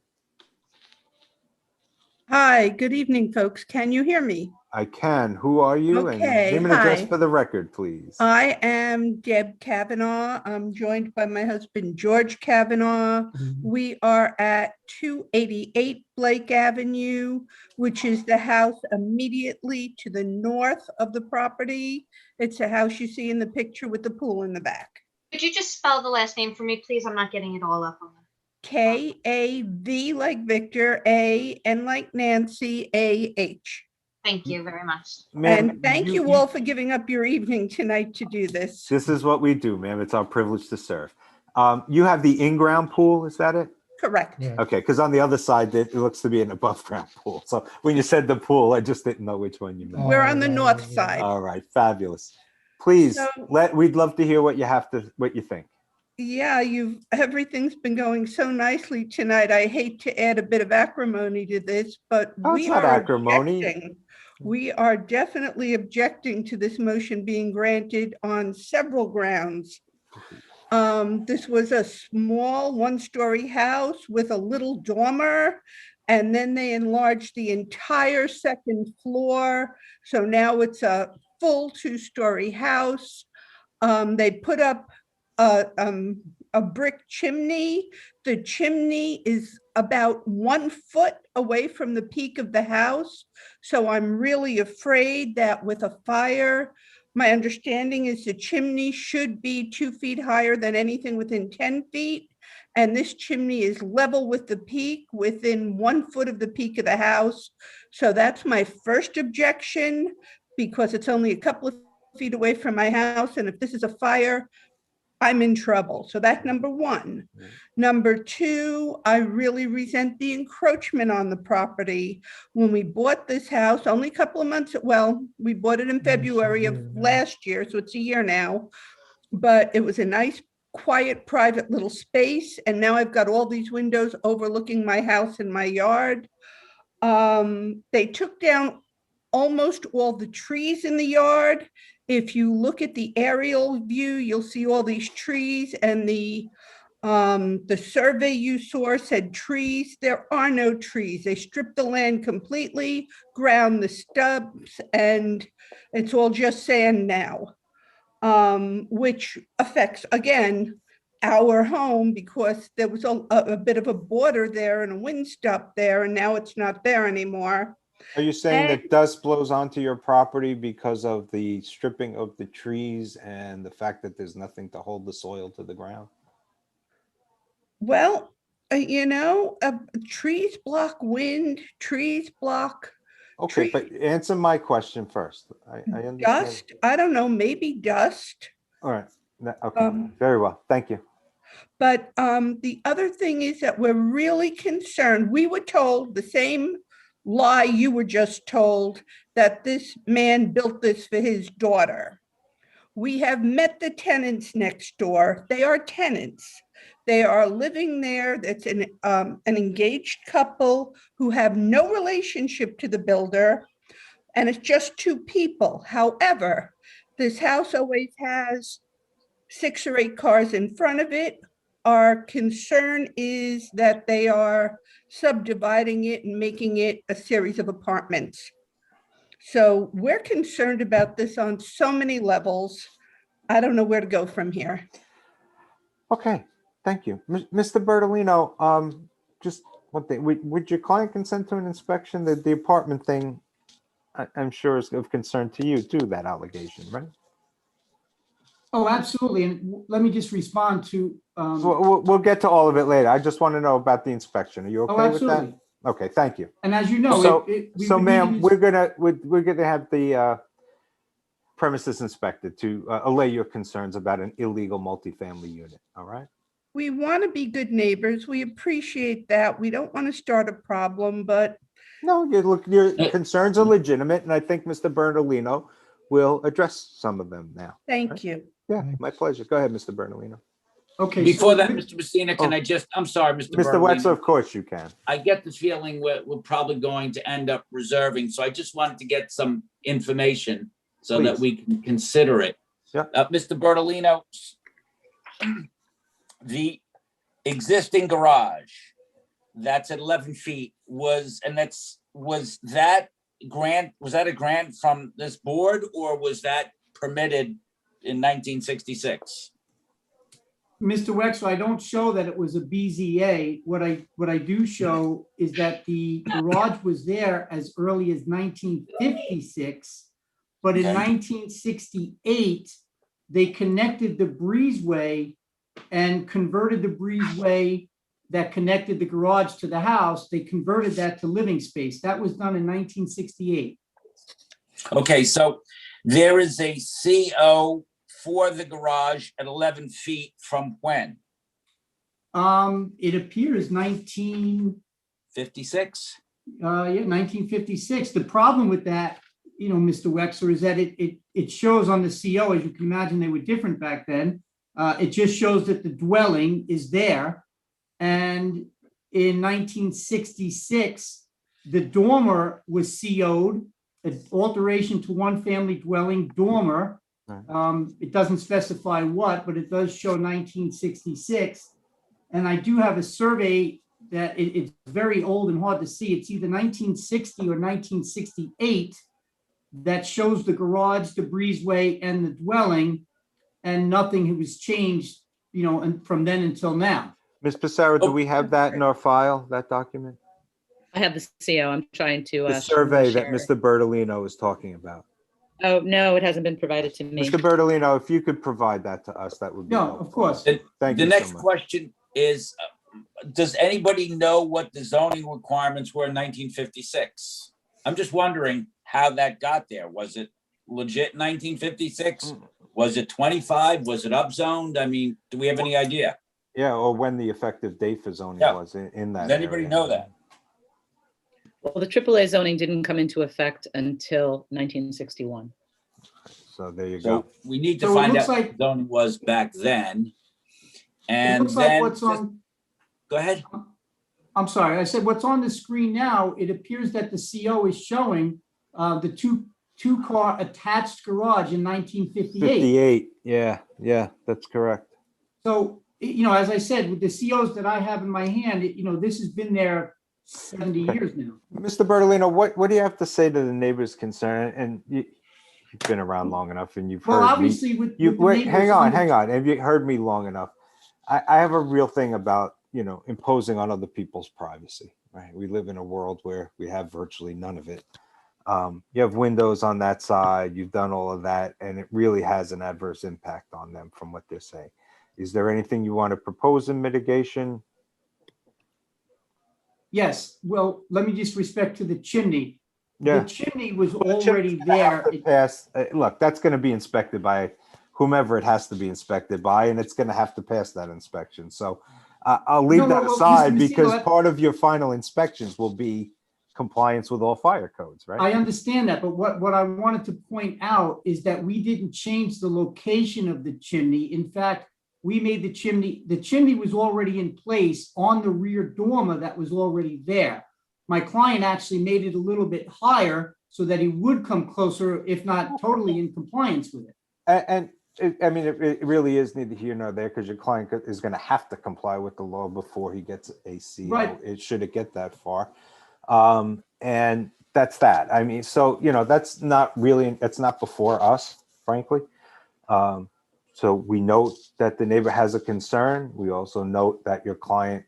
Hi, good evening, folks. Can you hear me? I can. Who are you? And Okay, name and address hi. for the record, please. I am Deb Kavanaugh. I'm joined by my husband, George Kavanaugh. We are at 288 Blake Avenue, which is the house immediately to the north of the property. It's a house you see in the picture with the pool in the back. Could you just spell the last name for me, please? I'm not getting it all up on K-A-V like Victor, A-N like Nancy, A-H. Thank you very much. Ma'am, And thank you all for giving up your evening tonight to do this. This is what we do, ma'am. It's our privilege to serve. You have the in-ground pool, is that it? Correct. Okay, because on the other side, it looks to be an above-ground pool. So when you said the pool, I just didn't know which one you meant. We're on the north side. All right, fabulous. Please, So- we'd love to hear what you think. Yeah, everything's been going so nicely tonight. I hate to add a bit of acrimony to this, but Oh, it's we not are acrimony. objecting. We are definitely objecting to this motion being granted on several grounds. This was a small one-story house with a little dormer, and then they enlarged the entire second floor. So now it's a full two-story house. They put up a brick chimney. The chimney is about 1 foot away from the peak of the house. So I'm really afraid that with a fire, my understanding is the chimney should be 2 feet higher than anything within 10 feet. And this chimney is level with the peak within 1 foot of the peak of the house. So that's my first objection, because it's only a couple of feet away from my house. And if this is a fire, I'm in trouble. So that's number one. Number two, I really resent the encroachment on the property. When we bought this house, only a couple of months, well, we bought it in February of last year, so it's a year now. But it was a nice, quiet, private little space. And now I've got all these windows overlooking my house and my yard. They took down almost all the trees in the yard. If you look at the aerial view, you'll see all these trees, and the survey you saw said trees. There are no trees. They stripped the land completely, ground the stubs, and it's all just sand now, which affects, again, our home, because there was a bit of a border there and a windstop there, and now it's not there anymore. Are you saying that dust blows onto your property because of the stripping of the trees and the fact that there's nothing to hold the soil to the ground? Well, trees block wind, trees block Okay, but answer my question first. I understand. dust. I don't know, maybe dust. All right. Okay, very well. Thank you. But the other thing is that we're really concerned. We were told the same lie you were just told, that this man built this for his daughter. We have met the tenants next door. They are tenants. They are living there. That's an engaged couple who have no relationship to the builder, and it's just 2 people. However, this house always has 6 or 8 cars in front of it. Our concern is that they are subdividing it and making it a series of apartments. So we're concerned about this on so many levels. I don't know where to go from here. Okay, thank you. Mr. Bertolino, just one thing, would your client consent to an inspection? The apartment thing, I'm sure is of concern to you too, that allegation, right? Oh, absolutely. And let me just respond to. We'll get to all of it later. I just want to know about the inspection. Are you okay with that? Absolutely. Okay, thank you. And as you know, So, we so would ma'am, need- we're gonna have the premises inspected to allay your concerns about an illegal multifamily unit. All right. We want to be good neighbors. We appreciate that. We don't want to start a problem, but No, your concerns are legitimate, and I think Mr. Bernardino will address some of them now. Thank you. Yeah, my pleasure. Go ahead, Mr. Bernardino. Okay. Before so that, with- Mr. Messina, can I just, I'm sorry, Mr. Mr. Bernardino. Wexler, of course you can. I get the feeling we're probably going to end up reserving, so I just wanted to get some information so that Please. we can consider it. Yeah. Mr. Bertolino, the existing garage that's at 11 feet was that a grant from this board, or was that permitted in 1966? Mr. Wexler, I don't show that it was a BZA. What I do show is that the garage was there as early as 1956, but in 1968, they connected the breezeway and converted the breezeway that connected the garage to the house. They converted that to living space. That was done in 1968. Okay, so there is a CO for the garage at 11 feet from when? It appears 56? 1956. The problem with that, Mr. Wexler, is that it shows on the CO, as you can imagine, they were different back then. It just shows that the dwelling is there. And in 1966, the dormer was CO'd, an alteration to one family dwelling dormer. It doesn't specify what, but it does show 1966. And I do have a survey that it's very old and hard to see. It's either 1960 or 1968 that shows the garage, the breezeway, and the dwelling, and nothing was changed, and from then until now. Ms. Pissarro, do we have that in our file, that document? I have the CO. I'm trying to. The survey that Mr. Bertolino is talking about. Oh, no, it hasn't been provided to me. Mr. Bertolino, if you could provide that to us, that would be helpful. Of course. Thank The you next so much. question is, does anybody know what the zoning requirements were in 1956? I'm just wondering how that got there. Was it legit 1956? Was it 25? Was it upzoned? I mean, do we have any idea? Yeah, or when the effective date for zoning was in that. Does anybody know that? Well, the AAA zoning didn't come into effect until 1961. So there you So go. we need to So it find looks out like- what the zoning was back then. It And looks like then, what's on. go ahead. I'm sorry, I said what's on the screen now, it appears that the CO is showing the two-car attached garage in 1958. 58, yeah, that's correct. So, as I said, with the COs that I have in my hand, this has been there 70 years now. Mr. Bertolino, what do you have to say to the neighbors' concern? And you've been around long enough and you've Well, heard obviously me. with the Wait, neighbors hang on. Have you heard me long enough? I have a real thing about, imposing on other people's privacy, right? We live in a world where we have virtually none of it. You have windows on that side, you've done all of that, and it really has an adverse impact on them from what they're saying. Is there anything you want to propose in mitigation? Yes, well, let me just respect to the chimney. Yeah. The chimney was Well, the already chimney's gonna have there. to pass, look, that's going to be inspected by whomever it has to be inspected by, and it's going to have to pass that inspection. So I'll leave No, that well, aside Mr. Messina, because that- part of your final inspections will be compliance with all fire codes, right? I understand that, but what I wanted to point out is that we didn't change the location of the chimney. In fact, we made the chimney was already in place on the rear dormer that was already there. My client actually made it a little bit higher so that he would come closer, if not totally in compliance with it. It really is neither here nor there because your client is going to have to comply with the law before he gets a CO. Right. Should it get that far. And that's that. I mean, so, that's not before us, frankly. So we note that the neighbor has a concern. We also note that your client,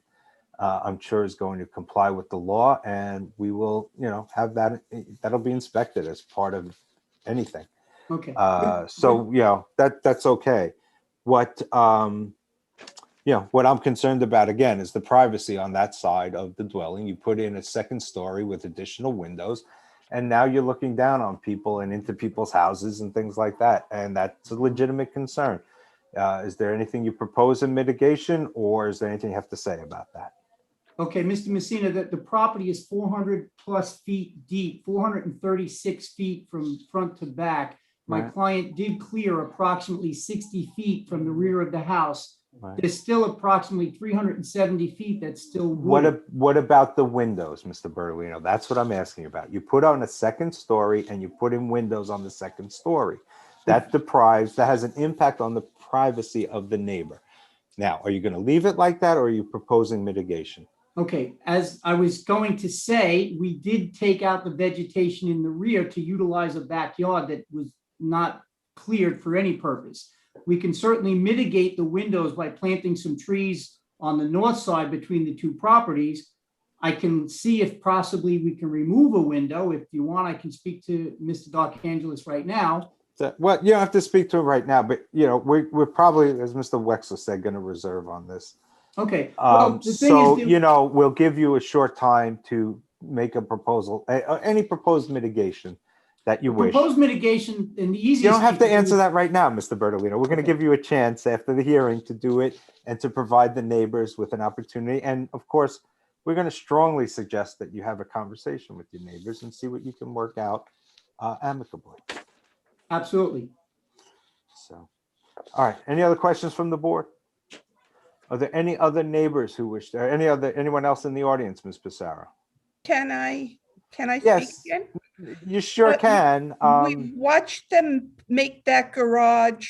I'm sure, is going to comply with the law, and we will, have that'll be inspected as part of anything. Okay. So, that's okay. What I'm concerned about, again, is the privacy on that side of the dwelling. You put in a second story with additional windows, and now you're looking down on people and into people's houses and things like that. And that's a legitimate concern. Is there anything you propose in mitigation, or is there anything you have to say about that? Okay, Mr. Messina, the property is 400 plus feet deep, 436 feet from front to back. My Right. client did clear approximately 60 feet from the rear of the house. Right. There's still approximately 370 feet that's still wooded. What about the windows, Mr. Bertolino? That's what I'm asking about. You put on a second story and you put in windows on the second story. That has an impact on the privacy of the neighbor. Now, are you going to leave it like that, or are you proposing mitigation? Okay, as I was going to say, we did take out the vegetation in the rear to utilize a backyard that was not cleared for any purpose. We can certainly mitigate the windows by planting some trees on the north side between the two properties. I can see if possibly we can remove a window. If you want, I can speak to Mr. D'Arcangelo right now. Well, you don't have to speak to him right now, but we're probably, as Mr. Wexler said, going to reserve on this. Okay. Well, the thing is, we'll give you a short time to make a proposal, any proposed mitigation that you wish. Proposed mitigation, and the easiest. You don't have to thing do answer is- that right now, Mr. Bertolino. We're going to give you a chance after the hearing to do it and to provide the neighbors with an opportunity. And of course, we're going to strongly suggest that you have a conversation with your neighbors and see what you can work out amicably. Absolutely. So, all right. Any other questions from the board? Are there any other neighbors who wish, or anyone else in the audience, Ms. Pissarro? Can I Yes. speak again? You sure can. We watched them make that garage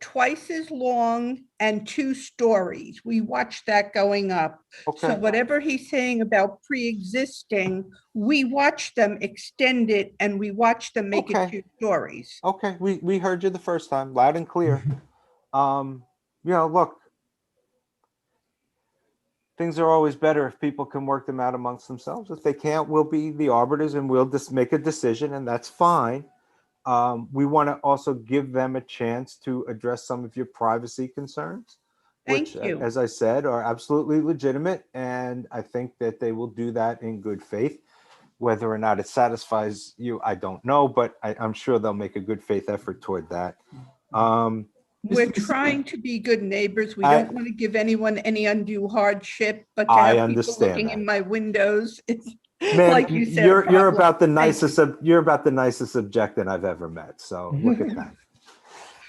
twice as long and 2 stories. We watched that going up. So Okay. whatever he's saying about pre-existing, we watched them extend it and we watched them make it 2 stories. Okay, we heard you the first time, loud and clear. Look, things are always better if people can work them out amongst themselves. If they can't, we'll be the arbiters and we'll just make a decision, and that's fine. We want to also give them a chance to address some of your privacy concerns, which, Thank you. as I said, are absolutely legitimate, and I think that they will do that in good faith. Whether or not it satisfies you, I don't know, but I'm sure they'll make a good faith effort toward that. We're trying to be good neighbors. We I- don't want to give anyone any undue hardship, but to I have people understand looking that. in my windows, it's Man, like you said. a you're problem. about the Thank you. you're about the nicest objectant I've ever met. So look at that.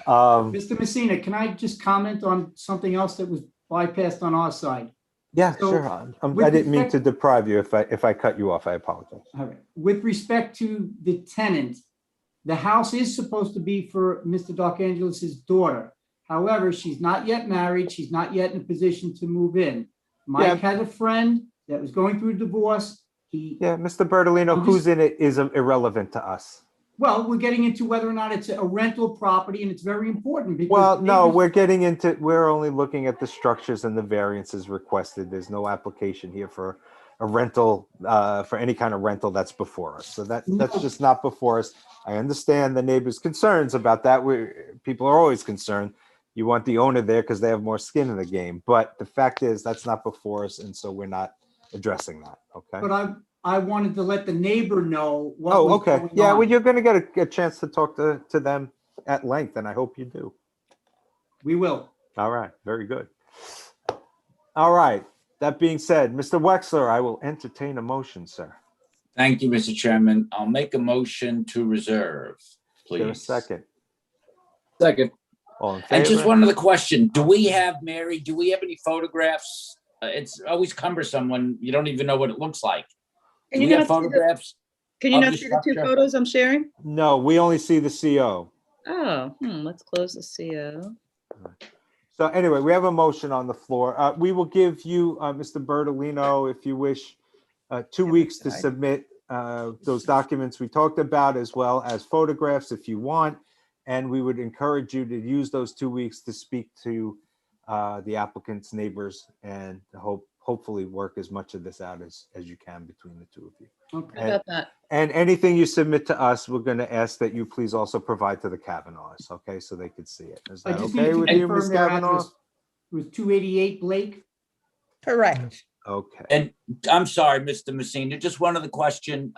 Mr. Messina, can I just comment on something else that was bypassed on our side? Yeah, So, sure. with I didn't mean respect- to deprive you. If I cut you off, I apologize. All right. With respect to the tenant, the house is supposed to be for Mr. D'Arcangelo's daughter. However, she's not yet married. She's not yet in a position to move in. Mike had a friend that was going through a divorce. Mr. Bertolino, who's in it is irrelevant to us. Well, we're getting into whether or not it's a rental property, and it's very important because. Well, no, neighbors- we're only looking at the structures and the variances requested. There's no application here for a rental, for any kind of rental that's before us. So that's just not before us. I understand the neighbors' concerns about that. People are always concerned. You want the owner there because they have more skin in the game. But the fact is that's not before us. And so we're not addressing that. Okay. But I wanted to let the neighbor know what Oh, was okay. going Yeah, on. well, you're going to get a chance to talk to them at length, and I hope you do. We will. All right. Very good. All right. That being said, Mr. Wexler, I will entertain a motion, sir. Thank you, Mr. Chairman. I'll make a motion to reserve, Is there a please. second? Second. All in And just favor? one other question. Do we have, Mary, do we have any photographs? It's always cumbersome when you don't even know what it looks like. Can Do you we not have see the- photographs? Can you of not the see the two structure? photos I'm sharing? No, we only see the CO. Oh, let's close the CO. So anyway, we have a motion on the floor. We will give you, Mr. Bertolino, if you wish, 2 weeks to submit those documents we talked about, as well as photographs if you want. And we would encourage you to use those 2 weeks to speak to the applicant's neighbors and hopefully work as much of this out as you can between the two of you. Okay. How about that? And anything you submit to us, we're going to ask that you please also provide to the Kavanaughs, okay, so they could see it. Is I that just okay need to with you, confirm Ms. their Kavanaugh? address. It was 288 Blake. Correct. Okay. And I'm sorry, Mr. Messina, just one other question.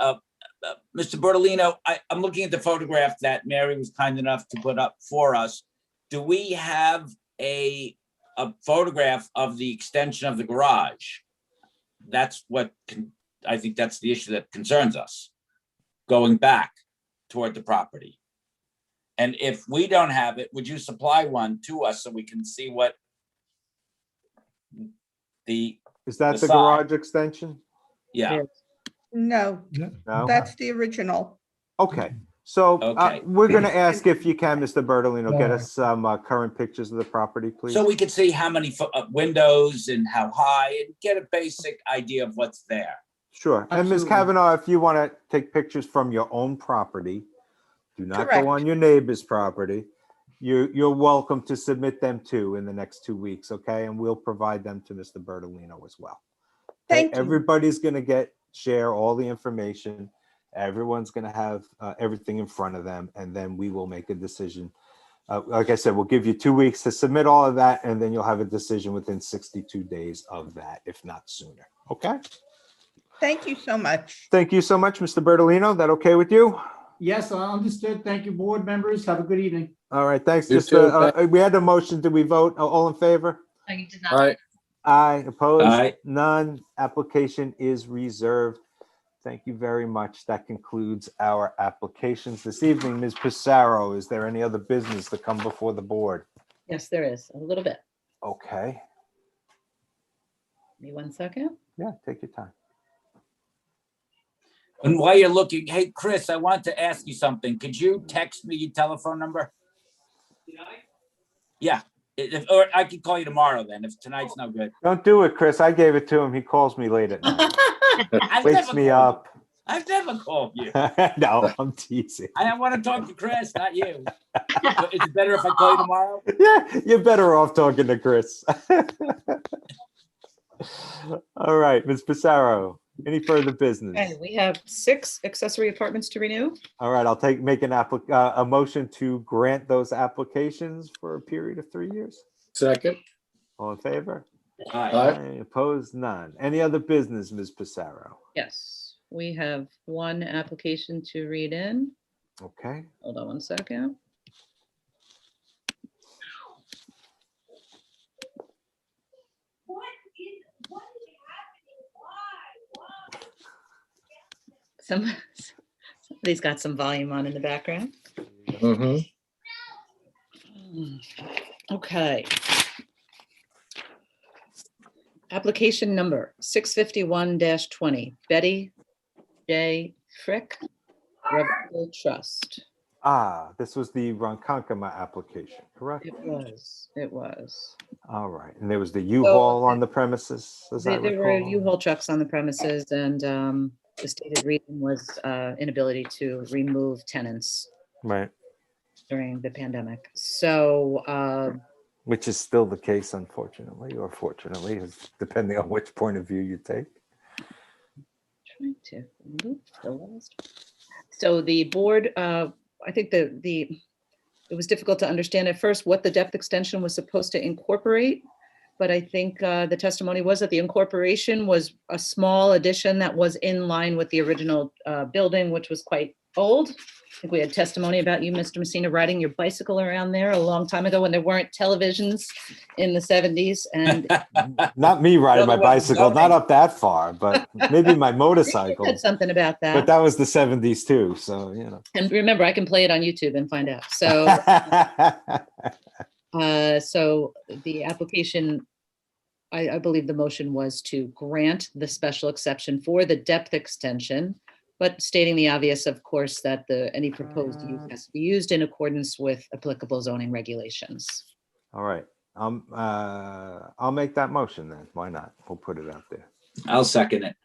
Mr. Bertolino, I'm looking at the photograph that Mary was kind enough to put up for us. Do we have a photograph of the extension of the garage? that's what, I think that's the issue that concerns us, going back toward the property. And if we don't have it, would you supply one to us so we can see what Is that the side? garage extension? Yeah. No, No? that's the original. Okay, so Okay. we're going to ask if you can, Mr. Bertolino, get us some current pictures of the property, please. So we can see how many windows and how high and get a basic idea of what's there. Sure. And Ms. Absolutely. Kavanaugh, if you want to take pictures from your own property, do not Correct. go on your neighbor's property. You're welcome to submit them too in the next 2 weeks, okay? And we'll provide them to Mr. Bertolino as well. Okay? Thank you. Everybody's going to share all the information. Everyone's going to have everything in front of them, and then we will make a decision. Like I said, we'll give you 2 weeks to submit all of that, and then you'll have a decision within 62 days of that, if not sooner. Okay? Thank you so much. Thank you so much, Mr. Bertolino. That okay with you? Yes, I understood. Thank you, board members. Have a good evening. All right, thanks. You Just too. we had a motion. Did we vote? All in favor? No, you did not. All right. Aye. Opposed? Aye. None. Application is reserved. Thank you very much. That concludes our applications this evening. Ms. Pissarro, is there any other business to come before the board? Yes, there is, a little bit. Okay. Give me 1 second. Yeah, take your time. And while you're looking, hey, Chris, I want to ask you something. Could you text me your telephone number? Yeah, or I can call you tomorrow then, if tonight's no good. Don't do it, Chris. I gave it to him. He calls me late at night. I've Wakes never me called up. you. I've never called you. No, I'm teasing. I want to talk to Chris, not you. So is it better if I call you tomorrow? Yeah, you're better off talking to Chris. All right, Ms. Pissarro, any further business? Okay, we have 6 accessory apartments to renew. All right, I'll make a motion to grant those applications for a period of 3 years. Second. All in favor? Aye. Opposed? None. Any other business, Ms. Pissarro? Yes, we have 1 application to read in. Okay. Hold on 1 second. Somebody's got some volume on in the background. Mm-hmm. Okay. Application number 651-20, Betty J. Frick, Revocable Trust. This was the Ronkonkoma application, correct? It was. All right, and there was the U-Haul on the premises, as I There were recall? U-Haul trucks on the premises, and the stated reason was inability to remove tenants Right, during the pandemic. So which is still the case, unfortunately, or fortunately, depending on which point of view you take. trying to loop the last. So the board, I think it was difficult to understand at first what the depth extension was supposed to incorporate. But I think the testimony was that the incorporation was a small addition that was in line with the original building, which was quite old. I think we had testimony about you, Mr. Messina, riding your bicycle around there a long time ago when there weren't televisions in the 70s. And Not me riding my Otherwise, bicycle, zoning. not up that far, but maybe my you motorcycle. said something about that. But that was the 70s too, so, you know. And remember, I can play it on YouTube and find out. So, so the application, I believe the motion was to grant the special exception for the depth extension, but stating the obvious, of course, that any proposed use has to be used in accordance with applicable zoning regulations. All right, I'll make that motion then. Why not? We'll put it out there. I'll second it.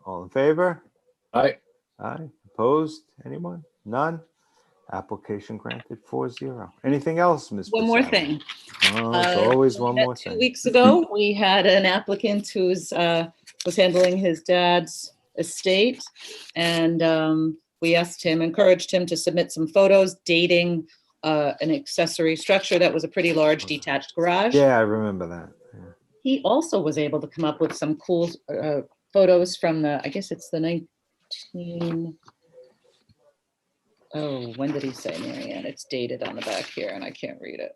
All in favor? Aye. Aye. Opposed? Anyone? None? Application granted 4-0. Anything else, Ms. One more Pissarro? thing. Oh, it's always one more 2 thing. weeks ago, we had an applicant who's was handling his dad's estate, and we encouraged him to submit some photos dating an accessory structure that was a pretty large detached garage. Yeah, I remember that. Yeah. He also was able to come up with some cool photos from I guess it's the 19. Oh, when did he say, Marianne? It's dated on the back here and I can't read it.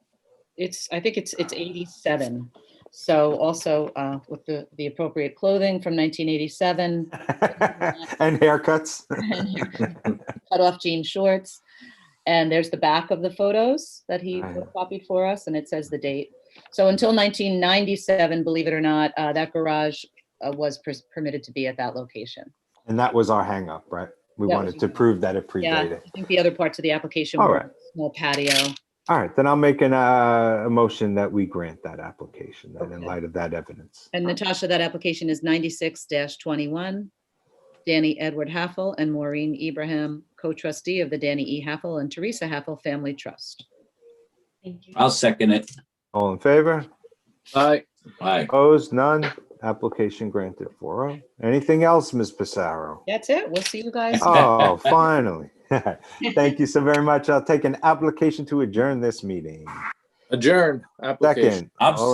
I think it's 87. So also with the appropriate clothing from 1987, And haircuts. cut off jean shorts. And there's the back of the photos that he copied for us, and it says the date. So until 1997, believe it or not, that garage was permitted to be at that location. And that was our hang up, right? We That wanted was- to prove that it Yeah, predated. I think the other parts of the application All were right. small patio. All right, then I'll make a motion that we grant that application then in light of that evidence. And Natasha, that application is 96-21. Danny Edward Haffel and Maureen Ibrahim, co-trustee of the Danny E. Haffel and Teresa Haffel Family Trust. Thank you. I'll second it. All in favor? Aye. Aye. Opposed? None? Application granted 4-0. Anything else, Ms. Pissarro? That's it. We'll see you guys. Oh, finally. Thank you so very much. I'll take an application to adjourn this meeting. Adjourn application. Second. I'm All